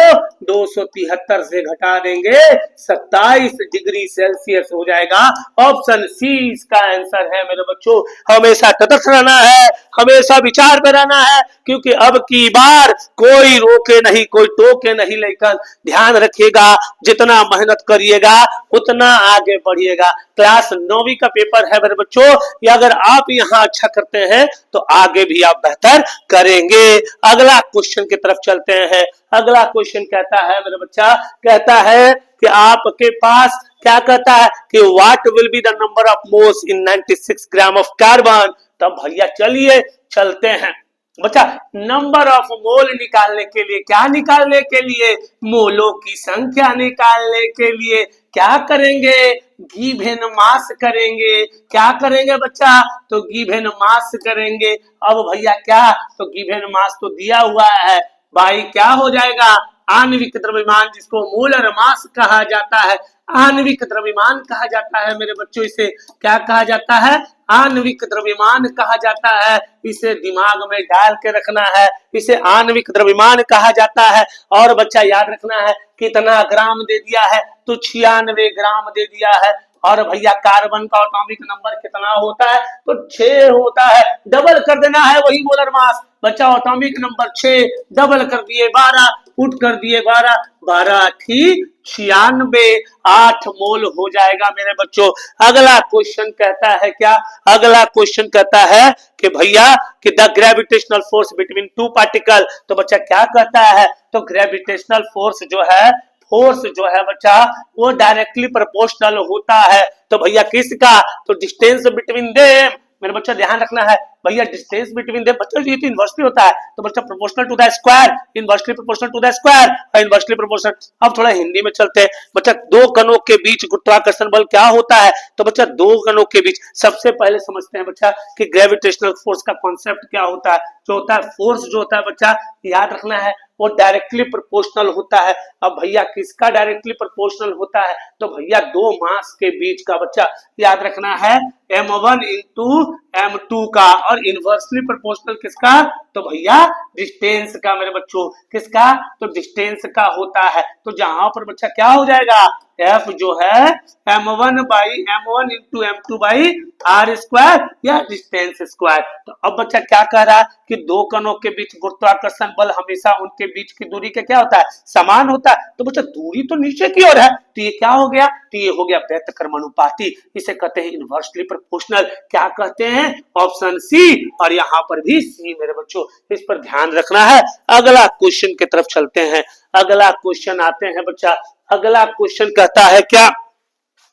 273 से घटा देंगे, 27 डिग्री सेल्सियस हो जाएगा। ऑप्शन सी इसका आंसर है मेरे बच्चों। हमेशा तटस्थ रहना है, हमेशा विचार में रहना है, क्योंकि अब की बार कोई रोके नहीं, कोई टोके नहीं। लेकिन ध्यान रखिएगा, जितना मेहनत करिएगा उतना आगे बढ़िएगा। क्लास 9वीं का पेपर है मेरे बच्चों, ये अगर आप यहाँ अच्छा करते हैं तो आगे भी आप बेहतर करेंगे। अगला क्वेश्चन की तरफ चलते हैं। अगला क्वेश्चन कहता है मेरे बच्चा, कहता है कि आपके पास क्या कहता है कि what will be the number of moles in 96 gram of carbon. तब भैया चलिए चलते हैं बच्चा, नंबर ऑफ मोल निकालने के लिए, क्या निकालने के लिए, मोलों की संख्या निकालने के लिए क्या करेंगे, गिवन मास करेंगे। क्या करेंगे बच्चा, तो गिवन मास करेंगे। अब भैया क्या, तो गिवन मास तो दिया हुआ है भाई, क्या हो जाएगा, आणविक द्रव्यमान, जिसको मोलर मास कहा जाता है, आणविक द्रव्यमान कहा जाता है मेरे बच्चों। इसे क्या कहा जाता है, आणविक द्रव्यमान कहा जाता है। इसे दिमाग में डाल के रखना है, इसे आणविक द्रव्यमान कहा जाता है। और बच्चा याद रखना है कितना ग्राम दे दिया है, तो 96 ग्राम दे दिया है। और भैया कार्बन का एटॉमिक नंबर कितना होता है, तो 6 होता है। डबल कर देना है वही मोलर मास बच्चा, एटॉमिक नंबर 6 डबल कर दिए 12, उठ कर दिए 12, 12 ठीक 96, 8 मोल हो जाएगा मेरे बच्चों। अगला क्वेश्चन कहता है क्या, अगला क्वेश्चन कहता है कि भैया कि the gravitational force between two particle. तो बच्चा क्या कहता है, तो ग्रेविटेशनल फोर्स जो है बच्चा, वो डायरेक्टली प्रोपोर्शनल होता है। तो भैया किसका, तो डिस्टेंस बिटवीन देम। मेरे बच्चा ध्यान रखना है भैया, डिस्टेंस बिटवीन देम बच्चा ये तो इनवर्सली होता है, तो बच्चा proportional to the square, inversely proportional to the square और इनवर्सली प्रोपोर्शनल। अब थोड़ा हिंदी में चलते हैं बच्चा, दो कणों के बीच गुरुत्वाकर्षण बल क्या होता है, तो बच्चा दो कणों के बीच, सबसे पहले समझते हैं बच्चा कि ग्रेविटेशनल फोर्स का कॉन्सेप्ट क्या होता है। जो होता है फोर्स, जो होता है बच्चा याद रखना है, वो डायरेक्टली प्रोपोर्शनल होता है। अब भैया किसका डायरेक्टली प्रोपोर्शनल होता है, तो भैया दो मास के बीच का बच्चा याद रखना है, m1 इंटू m2 का। और इनवर्सली प्रोपोर्शनल किसका, तो भैया डिस्टेंस का मेरे बच्चों, किसका, तो डिस्टेंस का होता है। तो जहां पर बच्चा क्या हो जाएगा, f जो है m1 into m2 by r square या डिस्टेंस स्क्वायर। तो अब बच्चा क्या कह रहा है कि दो कणों के बीच गुरुत्वाकर्षण बल हमेशा उनके बीच की दूरी के क्या होता है, समान होता है। तो बच्चा दूरी तो नीचे की ओर है, तो ये क्या हो गया, तो ये हो गया व्यतक्रमानुपाती। इसे कहते हैं इनवर्सली प्रोपोर्शनल। क्या कहते हैं, ऑप्शन सी, और यहाँ पर भी सी मेरे बच्चों, इस पर ध्यान रखना है। अगला क्वेश्चन की तरफ चलते हैं। अगला क्वेश्चन आते हैं बच्चा, अगला क्वेश्चन कहता है क्या,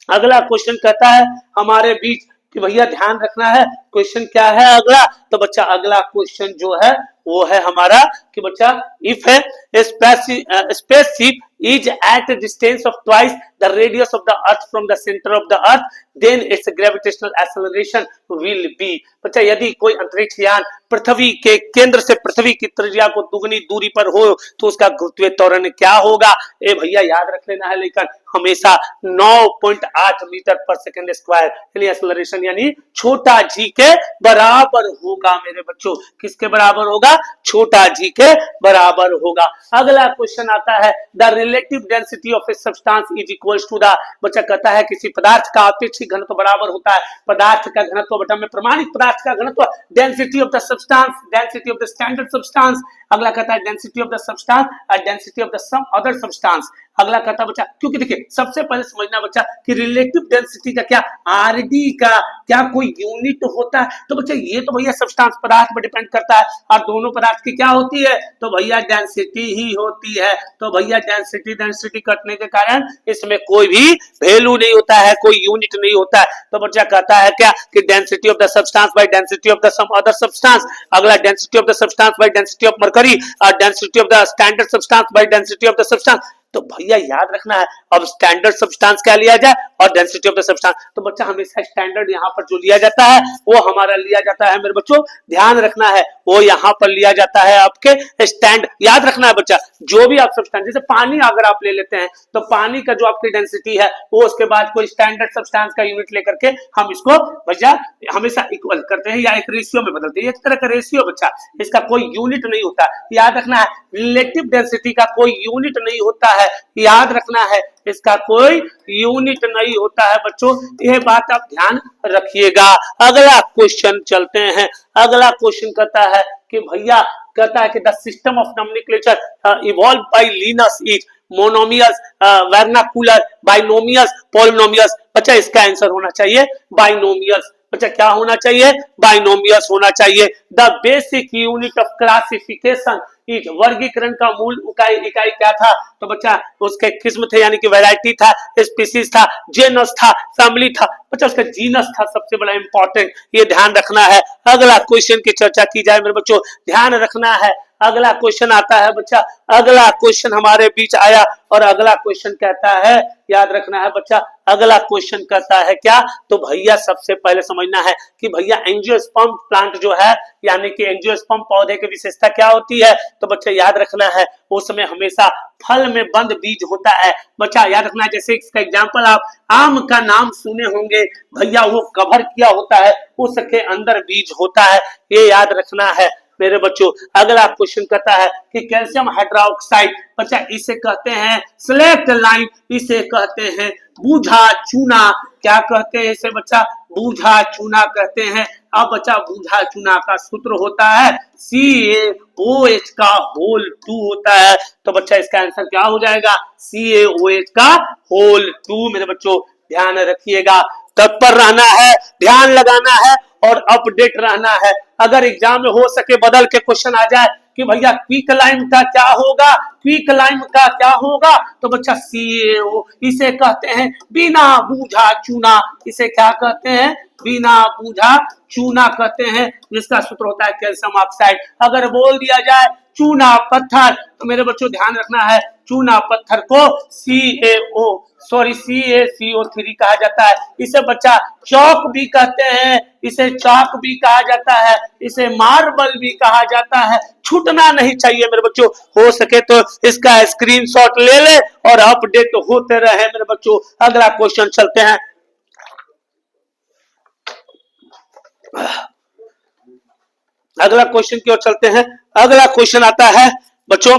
अगला क्वेश्चन कहता है हमारे बीच कि भैया ध्यान रखना है, क्वेश्चन क्या है अगला, तो बच्चा अगला क्वेश्चन जो है वो है हमारा कि बच्चा इफ है spaceship is at a distance of twice the radius of the earth from the center of the earth, then its gravitational acceleration will be। बच्चा यदि कोई अंतरिक्ष यान पृथ्वी के केंद्र से पृथ्वी की त्रिज्या को दुगनी दूरी पर हो तो उसका गुरुत्वीय त्वरण क्या होगा। ए भैया याद रख लेना है, लेकिन हमेशा 9.8 मीटर पर सेकंड स्क्वायर, यानी एक्सेलरेशन यानी छोटा जी के बराबर होगा मेरे बच्चों। किसके बराबर होगा, छोटा जी के बराबर होगा। अगला क्वेश्चन आता है the relative density of a substance is equals to the. बच्चा कहता है किसी पदार्थ का अपेक्षिक घनत्व बराबर होता है पदार्थ का घनत्व बटा में प्रमाणित पदार्थ का घनत्व, density of the substance, density of the standard substance. अगला कहता है डेंसिटी ऑफ द सब्सटेंस और density of the some other substance. अगला कहता बच्चा, क्योंकि देखिए सबसे पहले समझना बच्चा कि रिलेटिव डेंसिटी का क्या, आरडी का क्या कोई यूनिट होता है। तो बच्चा ये तो भैया सब्सटेंस पदार्थ पर डिपेंड करता है, और दोनों पदार्थ की क्या होती है, तो भैया डेंसिटी ही होती है। तो भैया डेंसिटी कटने के कारण इसमें कोई भी वैल्यू नहीं होता है, कोई यूनिट नहीं होता है। तो बच्चा कहता है क्या कि density of the substance by density of the some other substance. अगला density of the substance by density of mercury और density of the standard substance by density of the substance. तो भैया याद रखना है, अब स्टैंडर्ड सब्सटेंस क्या लिया जाए और डेंसिटी ऑफ द सब्सटेंस। तो बच्चा हमेशा स्टैंडर्ड यहाँ पर जो लिया जाता है वो हमारा लिया जाता है मेरे बच्चों, ध्यान रखना है, वो यहाँ पर लिया जाता है आपके स्टैंड। याद रखना है बच्चा, जो भी आप सब्सटेंस, जैसे पानी अगर आप ले लेते हैं तो पानी का जो आपकी डेंसिटी है वो उसके बाद कोई स्टैंडर्ड सब्सटेंस का यूनिट लेकर के हम इसको भैया हमेशा इक्वल करते हैं या एक रेशियो में बदलते हैं। एक तरह का रेशियो बच्चा, इसका कोई यूनिट नहीं होता। याद रखना है रिलेटिव डेंसिटी का कोई यूनिट नहीं होता है। याद रखना है इसका कोई यूनिट नहीं होता है बच्चों, यह बात आप ध्यान रखिएगा। अगला क्वेश्चन चलते हैं। अगला क्वेश्चन कहता है कि भैया कहता है कि the system of nomenclature evolve by Linnaeus is monomious, vernacular, binomious, polynomious. बच्चा इसका आंसर होना चाहिए बाइनोमियस। बच्चा क्या होना चाहिए? बाइनोमियस होना चाहिए। The basic unit of classification is, वर्गीकरण का मूल इकाई क्या था? तो बच्चा उसके किस्म थे, यानी कि वैरायटी था, स्पीसीज था, जेनस था, फैमिली था। बच्चा उसका जीनस था सबसे बड़ा इंपॉर्टेंट, ये ध्यान रखना है। अगला क्वेश्चन की चर्चा की जाए मेरे बच्चों, ध्यान रखना है। अगला क्वेश्चन आता है बच्चा, अगला क्वेश्चन हमारे बीच आया और अगला क्वेश्चन कहता है, याद रखना है बच्चा, अगला क्वेश्चन कहता है क्या? तो भैया सबसे पहले समझना है कि भैया एंजियोस्पर्म प्लांट जो है, यानी कि एंजियोस्पर्म पौधे की विशेषता क्या होती है? तो बच्चा याद रखना है उसमें हमेशा फल में बंद बीज होता है। बच्चा याद रखना है, जैसे इसका एग्जांपल आप आम का नाम सुने होंगे भैया, वो कवर किया होता है, उसके अंदर बीज होता है, ये याद रखना है मेरे बच्चों। अगला क्वेश्चन कहता है कि कैल्शियम हाइड्रोक्साइड, बच्चा इसे कहते हैं सिलेक्ट लाइन, इसे कहते हैं बूझा चूना। क्या कहते हैं इसे बच्चा? बूझा चूना कहते हैं। अब बच्चा बूझा चूना का सूत्र होता है CaOH का होल 2 होता है। तो बच्चा इसका आंसर क्या हो जाएगा? CaOH का होल 2 मेरे बच्चों, ध्यान रखिएगा। तत्पर रहना है, ध्यान लगाना है और अपडेट रहना है। अगर एग्जाम में हो सके बदल के क्वेश्चन आ जाए कि भैया क्विक लाइम का क्या होगा, क्विक लाइम का क्या होगा? तो बच्चा CaO, इसे कहते हैं बिना बूझा चूना। इसे क्या कहते हैं? बिना बूझा चूना कहते हैं, जिसका सूत्र होता है कैल्शियम ऑक्साइड। अगर बोल दिया जाए चूना पत्थर, तो मेरे बच्चों ध्यान रखना है, चूना पत्थर को CaCO3 कहा जाता है। इसे बच्चा चौक भी कहते हैं, इसे चौक भी कहा जाता है, इसे मार्बल भी कहा जाता है। छूटना नहीं चाहिए मेरे बच्चों, हो सके तो इसका स्क्रीनशॉट ले ले और अपडेट होते रहे मेरे बच्चों। अगला क्वेश्चन चलते हैं। अगला क्वेश्चन की ओर चलते हैं। अगला क्वेश्चन आता है बच्चों,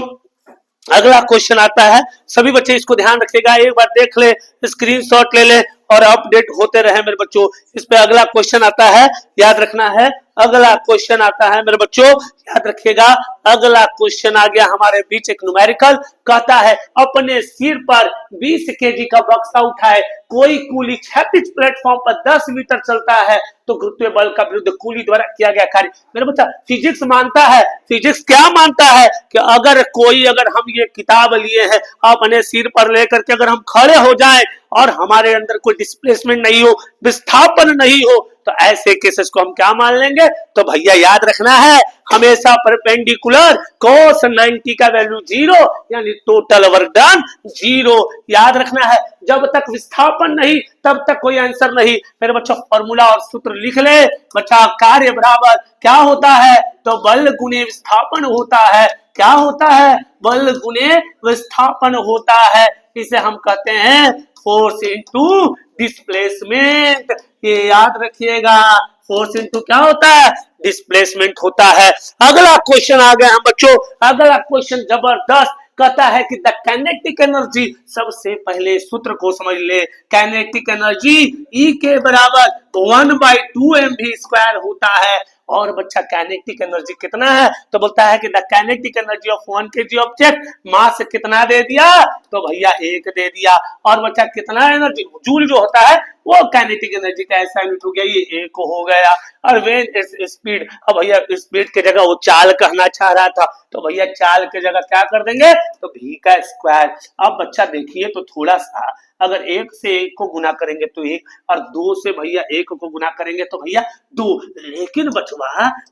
अगला क्वेश्चन आता है, सभी बच्चे इसको ध्यान रखिएगा, एक बार देख ले, स्क्रीनशॉट ले ले और अपडेट होते रहे मेरे बच्चों। इस पे अगला क्वेश्चन आता है, याद रखना है। अगला क्वेश्चन आता है मेरे बच्चों, याद रखिएगा। अगला क्वेश्चन आ गया हमारे बीच, एक न्यूमेरिकल कहता है अपने सिर पर 20 केजी का बक्सा उठाए, कोई कूली क्षैतिज प्लेटफॉर्म पर 10 मीटर चलता है, तो गुरुत्वीय बल का विरुद्ध कूली द्वारा किया गया कार्य। मेरे बच्चा फिजिक्स मानता है, फिजिक्स क्या मानता है कि अगर हम ये किताब लिए हैं अपने सिर पर लेकर के अगर हम खड़े हो जाएं और हमारे अंदर कोई डिस्प्लेसमेंट नहीं हो, विस्थापन नहीं हो, तो ऐसे केसेस को हम क्या मान लेंगे? तो भैया याद रखना है हमेशा परपेंडिकुलर cos 90 का वैल्यू 0, यानी टोटल वर्क डन 0। याद रखना है, जब तक विस्थापन नहीं तब तक कोई आंसर नहीं। मेरे बच्चों फॉर्मूला और सूत्र लिख ले बच्चा, कार्य बराबर क्या होता है? तो बल गुणे विस्थापन होता है। क्या होता है? बल गुणे विस्थापन होता है। इसे हम कहते हैं फोर्स इनटू डिस्प्लेसमेंट। ये याद रखिएगा, फोर्स इनटू क्या होता है? डिस्प्लेसमेंट होता है। अगला क्वेश्चन आ गया हम बच्चों, अगला क्वेश्चन जबरदस्त कहता है कि द काइनेटिक एनर्जी, सबसे पहले सूत्र को समझ ले, काइनेटिक एनर्जी E के बराबर 1/2 mv² होता है। और बच्चा काइनेटिक एनर्जी कितना है? तो बोलता है कि the kinetic energy of 1 kg object, mass कितना दे दिया? तो भैया 1 दे दिया। और बच्चा कितना एनर्जी, जूल जो होता है वो काइनेटिक एनर्जी का ऐसा यूनिट हो गया, ये 1 हो गया। और वेन स्पीड, अब भैया स्पीड की जगह वो चाल कहना चाह रहा था, तो भैया चाल की जगह क्या कर देंगे? तो v का स्क्वायर। अब बच्चा देखिए तो थोड़ा सा, अगर 1 से 1 को गुना करेंगे तो 1, और 2 से भैया 1 को गुना करेंगे तो भैया 2। लेकिन बचवा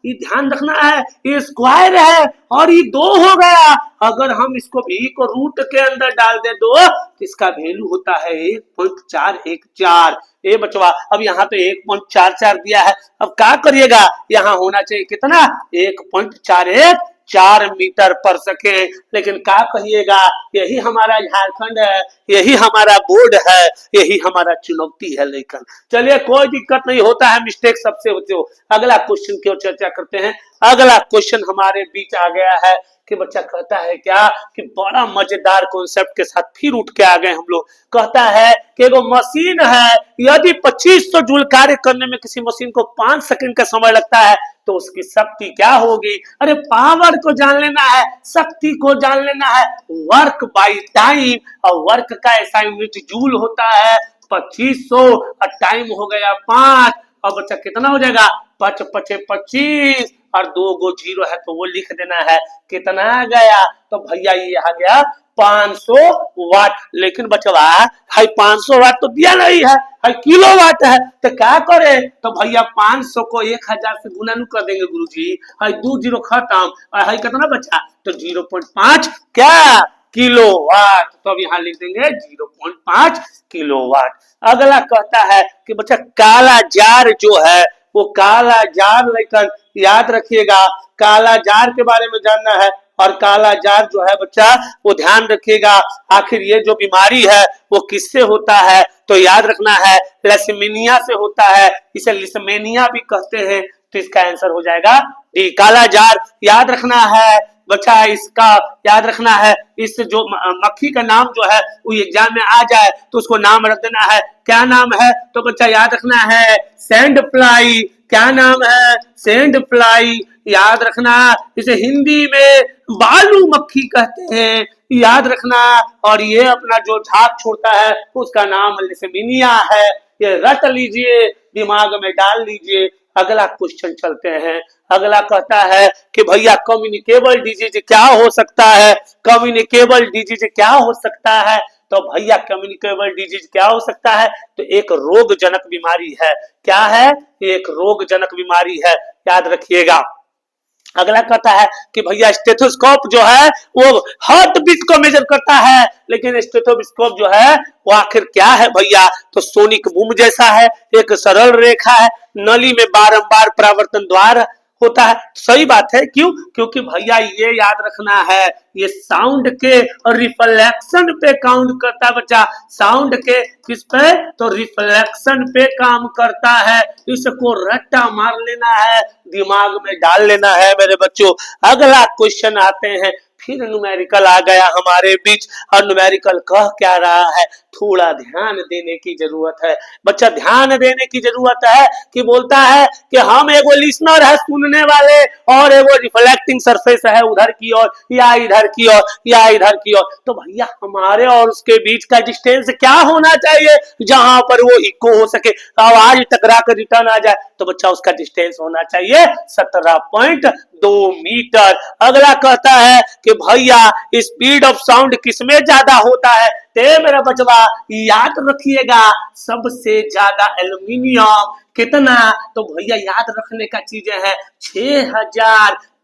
ये ध्यान रखना है, ये स्क्वायर है और ये 2 हो गया। अगर हम इसको v को रूट के अंदर डाल दे 2, तो इसका वैल्यू होता है 1.414। ए बचवा, अब यहाँ पे 1.44 दिया है, अब क्या करिएगा? यहाँ होना चाहिए कितना? 1.41 4 मीटर पर सेकेंड। लेकिन क्या कहिएगा, यही हमारा झारखंड है, यही हमारा बोर्ड है, यही हमारा चुनौती है। लेकिन चलिए कोई दिक्कत नहीं, होता है, मिस्टेक सबसे होते हो। अगला क्वेश्चन की ओर चर्चा करते हैं। अगला क्वेश्चन हमारे बीच आ गया है कि बच्चा कहता है क्या कि बड़ा मजेदार कॉन्सेप्ट के साथ फिर उठ के आ गए हम लोग। कहता है कि एगो मशीन है, यदि 2500 जूल कार्य करने में किसी मशीन को 5 सेकंड का समय लगता है तो उसकी शक्ति क्या होगी। अरे पावर को जान लेना है, शक्ति को जान लेना है। वर्क बाय टाइम, और वर्क का ऐसा यूनिट जूल होता है 2500 और टाइम हो गया 5। और बच्चा कितना हो जाएगा, 5 5 25 और 2 गो जीरो है तो वो लिख देना है। कितना आ गया, तो भैया ये आ गया 500 वाट। लेकिन बचवा हाई 500 वाट तो दिया नहीं है, हाई किलो वाट है। तो क्या करे, तो भैया 500 को 1000 से गुना कर देंगे गुरुजी। हाई 2 जीरो खत्म, और हाई कितना बचा, तो 0.5 क्या किलो वाट। तो अब यहाँ लिख देंगे 0.5 किलो वाट। अगला कहता है कि बच्चा काला जार जो है, वो काला जार, लेकिन याद रखिएगा काला जार के बारे में जानना है। और काला जार जो है बच्चा, वो ध्यान रखिएगा आखिर ये जो बीमारी है वो किससे होता है, तो याद रखना है लैसेमिनिया से होता है। इसे लिसमेनिया भी कहते हैं। तो इसका आंसर हो जाएगा डी, काला जार। याद रखना है बच्चा, इसका याद रखना है, इस जो मक्खी का नाम जो है वो एग्जाम में आ जाए तो उसको नाम रख देना है। क्या नाम है, तो बच्चा याद रखना है सैंड फ्लाई। क्या नाम है, सैंड फ्लाई। याद रखना, इसे हिंदी में बालू मक्खी कहते हैं, याद रखना। और ये अपना जो झाग छोड़ता है उसका नाम लिसमिनिया है। ये रट लीजिए, दिमाग में डाल लीजिए। अगला क्वेश्चन चलते हैं। अगला कहता है कि भैया कम्युनिकेबल डिजीज क्या हो सकता है, कम्युनिकेबल डिजीज क्या हो सकता है। तो भैया कम्युनिकेबल डिजीज क्या हो सकता है, तो एक रोगजनक बीमारी है। क्या है, एक रोगजनक बीमारी है, याद रखिएगा। अगला कहता है कि भैया स्टेथोस्कोप जो है वो हार्ट बीट को मेजर करता है, लेकिन स्टेथोस्कोप जो है वो आखिर क्या है भैया, तो सोनिक बूम जैसा है, एक सरल रेखा है, नली में बारंबार परावर्तन द्वार होता है। सही बात है, क्यों, क्योंकि भैया ये याद रखना है, ये साउंड के रिफ्लेक्शन पे काउंट करता है बच्चा। साउंड के किस पे, तो रिफ्लेक्शन पे काम करता है। इसको रट्टा मार लेना है, दिमाग में डाल लेना है मेरे बच्चों। अगला क्वेश्चन आते हैं, फिर न्यूमेरिकल आ गया हमारे बीच। और न्यूमेरिकल कह क्या रहा है, थोड़ा ध्यान देने की जरूरत है बच्चा, ध्यान देने की जरूरत है। कि बोलता है कि हम एगो लिसनर है, सुनने वाले, और एगो रिफ्लेक्टिंग सरफेस है उधर की ओर या इधर की ओर या इधर की ओर। तो भैया हमारे और उसके बीच का डिस्टेंस क्या होना चाहिए, जहां पर वो इको हो सके, आवाज टकरा कर रिटर्न आ जाए, तो बच्चा उसका डिस्टेंस होना चाहिए 17.2 मीटर। अगला कहता है कि भैया स्पीड ऑफ साउंड किसमें ज्यादा होता है, ते मेरा बचवा याद रखिएगा सबसे ज्यादा एल्यूमिनियम। कितना, तो भैया याद रखने का चीजें हैं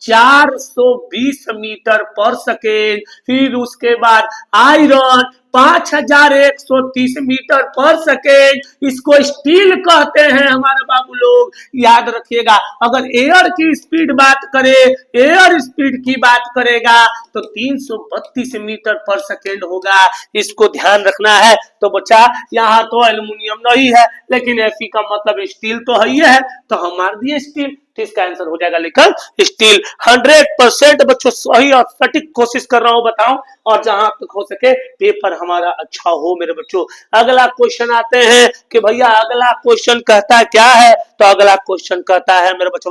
6420 मीटर पर सेकेंड। फिर उसके बाद आयरन 5130 मीटर पर सेकेंड, इसको स्टील कहते हैं हमारे बाबू लोग। याद रखिएगा, अगर एयर की स्पीड बात करे, एयर स्पीड की बात करेगा तो 332 मीटर पर सेकेंड होगा। इसको ध्यान रखना है। तो बच्चा यहाँ तो एल्युमिनियम नहीं है, लेकिन एफी का मतलब स्टील तो है ही है, तो हम मार दिए स्टील। तो इसका आंसर हो जाएगा लेकर स्टील। 100% बच्चों सही और सटीक कोशिश कर रहा हूं बताऊं, और जहां तक हो सके पेपर हमारा अच्छा हो मेरे बच्चों। अगला क्वेश्चन आते हैं कि भैया अगला क्वेश्चन कहता है क्या है, तो अगला क्वेश्चन कहता है मेरे बच्चों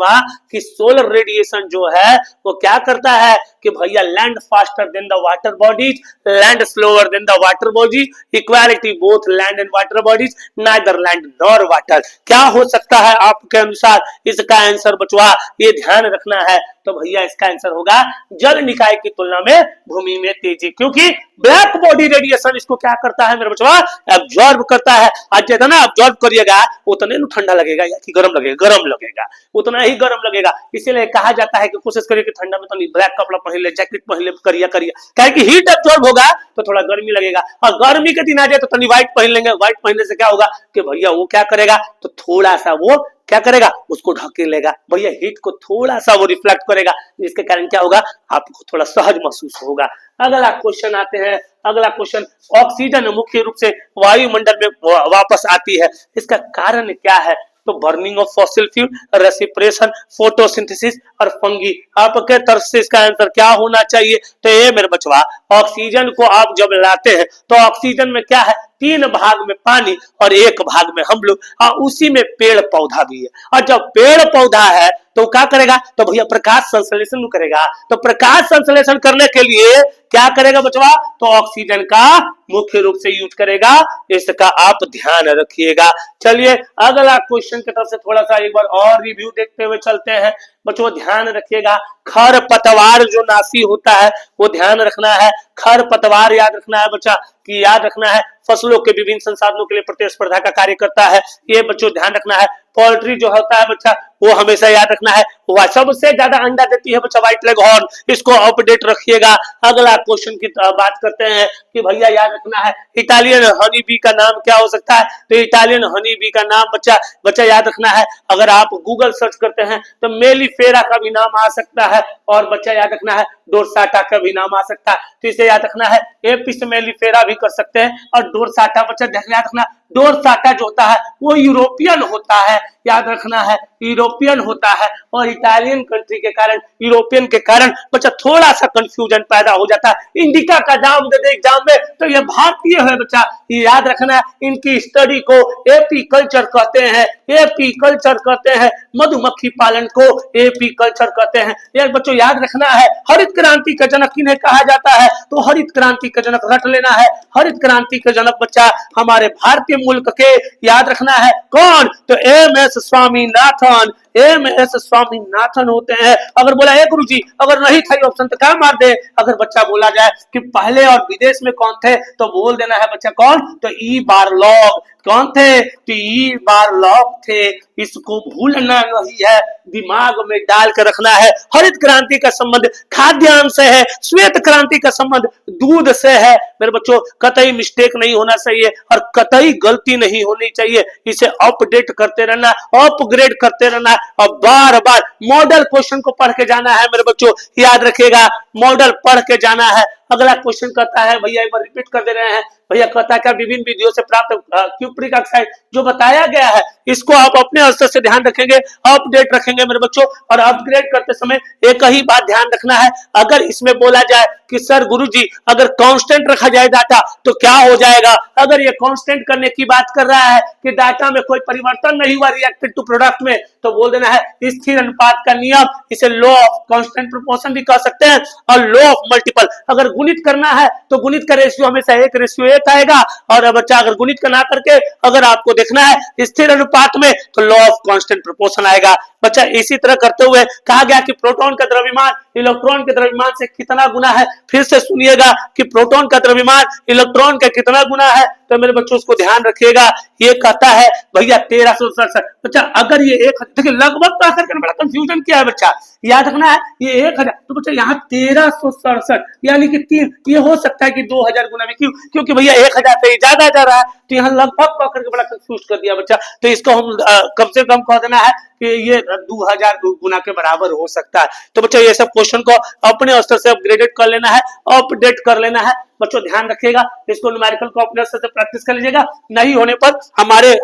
कि सोलर रेडिएशन जो है वो क्या करता है कि भैया land faster than the water bodies, land slower then the water bodies, equality both land and water bodies, neither land nor water. क्या हो सकता है आपके अनुसार इसका आंसर बचवा, ये ध्यान रखना है। तो भैया इसका आंसर होगा जल निकाय की तुलना में भूमि में तेजी, क्योंकि ब्लैक बॉडी रेडिएशन इसको क्या करता है मेरे बचवा, एब्जॉर्ब करता है। आज जितना एब्जॉर्ब करिएगा उतने ठंडा लगेगा या कि गर्म लगेगा, गर्म लगेगा, उतना ही गर्म लगेगा। इसीलिए कहा जाता है कि कोशिश करिए कि ठंडा में तो नहीं ब्लैक कपड़ा पहन ले, जैकेट पहन ले, करिया क्या कि हीट एब्जॉर्ब होगा तो थोड़ा गर्मी लगेगा। और गर्मी के दिन आ जाए तो व्हाइट पहन लेंगे, व्हाइट पहनने से क्या होगा कि भैया वो क्या करेगा, तो थोड़ा सा वो क्या करेगा, उसको ढकेलेगा भैया, हीट को थोड़ा सा वो रिफ्लेक्ट करेगा, जिसके कारण क्या होगा, आपको थोड़ा सहज महसूस होगा। अगला क्वेश्चन आते हैं, अगला क्वेश्चन, ऑक्सीजन मुख्य रूप से वायुमंडल में वापस आती है, इसका कारण क्या है, तो burning of fossil fuel, respiration, photosynthesis और फंगी। आपके तरफ से इसका आंसर क्या होना चाहिए, तो ये मेरे बचवा, ऑक्सीजन को आप जब लाते हैं तो ऑक्सीजन में क्या है, 3 भाग में पानी और 1 भाग में हम लोग, और उसी में पेड़ पौधा भी है। और जब पेड़ पौधा है तो क्या करेगा, तो भैया प्रकाश संश्लेषण करेगा। तो प्रकाश संश्लेषण करने के लिए क्या करेगा बचवा, तो ऑक्सीजन का मुख्य रूप से यूज करेगा, इसका आप ध्यान रखिएगा। चलिए अगला क्वेश्चन की तरफ से थोड़ा सा एक बार और रिव्यू देखते हुए चलते हैं। बच्चों ध्यान रखिएगा, खर पतवार जो नासी होता है वो ध्यान रखना है। खर पतवार याद रखना है बच्चा, कि याद रखना है फसलों के विभिन्न संसाधनों के लिए प्रतिस्पर्धा का कार्य करता है, ये बच्चों ध्यान रखना है। पोल्ट्री जो होता है बच्चा, वो हमेशा याद रखना है, वह सबसे ज्यादा अंडा देती है बच्चा व्हाइट लेग हॉर्न, इसको अपडेट रखिएगा। अगला क्वेश्चन की बात करते हैं कि भैया याद रखना है इटालियन हनी बी का नाम क्या हो सकता है, तो इटालियन हनी बी का नाम बच्चा याद रखना है, अगर आप गूगल सर्च करते हैं तो मेलिफेरा का भी नाम आ सकता है, और बच्चा याद रखना है डोरसाटा का भी नाम आ सकता है, तो इसे याद रखना है एपिस मेलिफेरा भी कर सकते हैं, और डोरसाटा बच्चा याद रखना, डोरसाटा जो होता है वो यूरोपियन होता है, याद रखना है यूरोपियन होता है, और इटालियन कंट्री के कारण, यूरोपियन के कारण बच्चा थोड़ा सा कंफ्यूजन पैदा हो जाता है। इंडिका का नाम दे दे एग्जाम में तो ये भारतीय है बच्चा, ये याद रखना है। इनकी स्टडी को एपी कल्चर कहते हैं, एपी कल्चर कहते हैं, मधुमक्खी पालन को एपी कल्चर कहते हैं। ये बच्चों याद रखना है, हरित क्रांति का जनक किन्हें कहा जाता है, तो हरित क्रांति का जनक रट लेना है, हरित क्रांति का जनक बच्चा हमारे भारतीय मुल्क के, याद रखना है कौन, तो एम.एस. स्वामीनाथन, एम.एस. स्वामीनाथन होते हैं। अगर बोला है गुरुजी अगर नहीं था ऑप्शन तो क्या मार दे, अगर बच्चा बोला जाए कि पहले और विदेश में कौन थे तो बोल देना है बच्चा कौन, तो ई बार्लॉग, कौन थे, तो ई बार्लॉग थे, इसको भूलना नहीं है, दिमाग में डाल कर रखना है। हरित क्रांति का संबंध खाद्यान्न से है, श्वेत क्रांति का संबंध दूध से है। मेरे बच्चों कतई मिस्टेक नहीं होना चाहिए और कतई गलती नहीं होनी चाहिए, इसे अपडेट करते रहना, अपग्रेड करते रहना और बार बार मॉडल क्वेश्चन को पढ़ के जाना है। मेरे बच्चों याद रखिएगा, मॉडल पढ़ के जाना है। अगला क्वेश्चन कहता है, भैया एक बार रिपीट कर दे रहे हैं, भैया कहता है क्या, विभिन्न वीडियो से प्राप्त क्यूप्रिक ऑक्साइड जो बताया गया है इसको आप अपने स्तर से ध्यान रखेंगे, अपडेट रखेंगे मेरे बच्चों, और अपग्रेड करते समय एक ही बात ध्यान रखना है, अगर इसमें बोला जाए कि सर गुरुजी अगर कांस्टेंट रखा जाए डाटा तो क्या हो जाएगा, अगर ये कांस्टेंट करने की बात कर रहा है कि डाटा में कोई परिवर्तन नहीं हुआ रिएक्टेड टू प्रोडक्ट में, तो बोल देना है स्थिर अनुपात का नियम, इसे लॉ ऑफ कांस्टेंट प्रोपोर्शन भी कह सकते हैं, और लॉ ऑफ मल्टीपल। अगर गुणित करना है तो गुणित का रेशियो हमेशा 1:1 आएगा, और बच्चा अगर गुणित का ना करके अगर आपको देखना है स्थिर अनुपात में तो लॉ ऑफ कांस्टेंट प्रोपोर्शन आएगा। बच्चा इसी तरह करते हुए कहा गया कि प्रोटॉन का द्रव्यमान इलेक्ट्रॉन के द्रव्यमान से कितना गुना है, फिर से सुनिएगा कि प्रोटॉन का द्रव्यमान इलेक्ट्रॉन का कितना गुना है, तो मेरे बच्चों उसको ध्यान रखिएगा। ये कहता है भैया 1367। बच्चा अगर ये एक, देखिए लगभग का करके बड़ा कंफ्यूजन किया है बच्चा, याद रखना है ये 1000, तो बच्चा यहाँ 1367 यानी कि 3, ये हो सकता है कि 2000 गुना में, क्यों, क्योंकि भैया 1000 से ज्यादा जा रहा है, तो यहाँ लगभग कह करके बड़ा कंफ्यूज कर दिया बच्चा, तो इसको हम कम से कम कह देना है कि ये 2000 गुना के बराबर हो सकता है। तो बच्चों ये सब क्वेश्चन को अपने स्तर से अपग्रेडेड कर लेना है, अपडेट कर लेना है। बच्चों ध्यान रखिएगा, इसको न्यूमेरिकल को अपने स्तर से प्रैक्टिस कर लीजिएगा, नहीं होने पर हमारे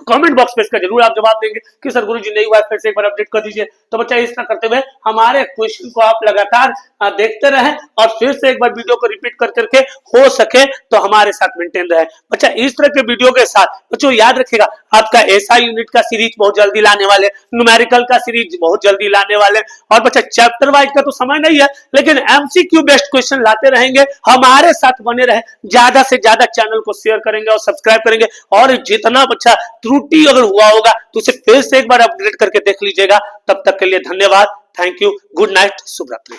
कमेंट बॉक्स में इसका जरूर आप जवाब देंगे कि सर गुरुजी नहीं हुआ, फिर से एक बार अपडेट कर दीजिए। तो बच्चा इस तरह करते हुए हमारे क्वेश्चन को आप लगातार देखते रहें और फिर से एक बार वीडियो को रिपीट कर करके हो सके तो हमारे साथ मेंटेन रहे। बच्चा इस तरह के वीडियो के साथ बच्चों याद रखिएगा आपका एसआई यूनिट का सीरीज बहुत जल्दी लाने वाले, न्यूमेरिकल का सीरीज बहुत जल्दी लाने वाले, और बच्चा चैप्टर वाइज का तो समय नहीं है लेकिन एमसीक्यू बेस्ड क्वेश्चन लाते रहेंगे। हमारे साथ बने रहे, ज्यादा से ज्यादा चैनल को शेयर करेंगे और सब्सक्राइब करेंगे, और जितना बच्चा त्रुटि अगर हुआ होगा तो उसे फिर से एक बार अपडेट करके देख लीजिएगा। तब तक के लिए धन्यवाद, थैंक यू, गुड नाइट, शुभ रात्रि।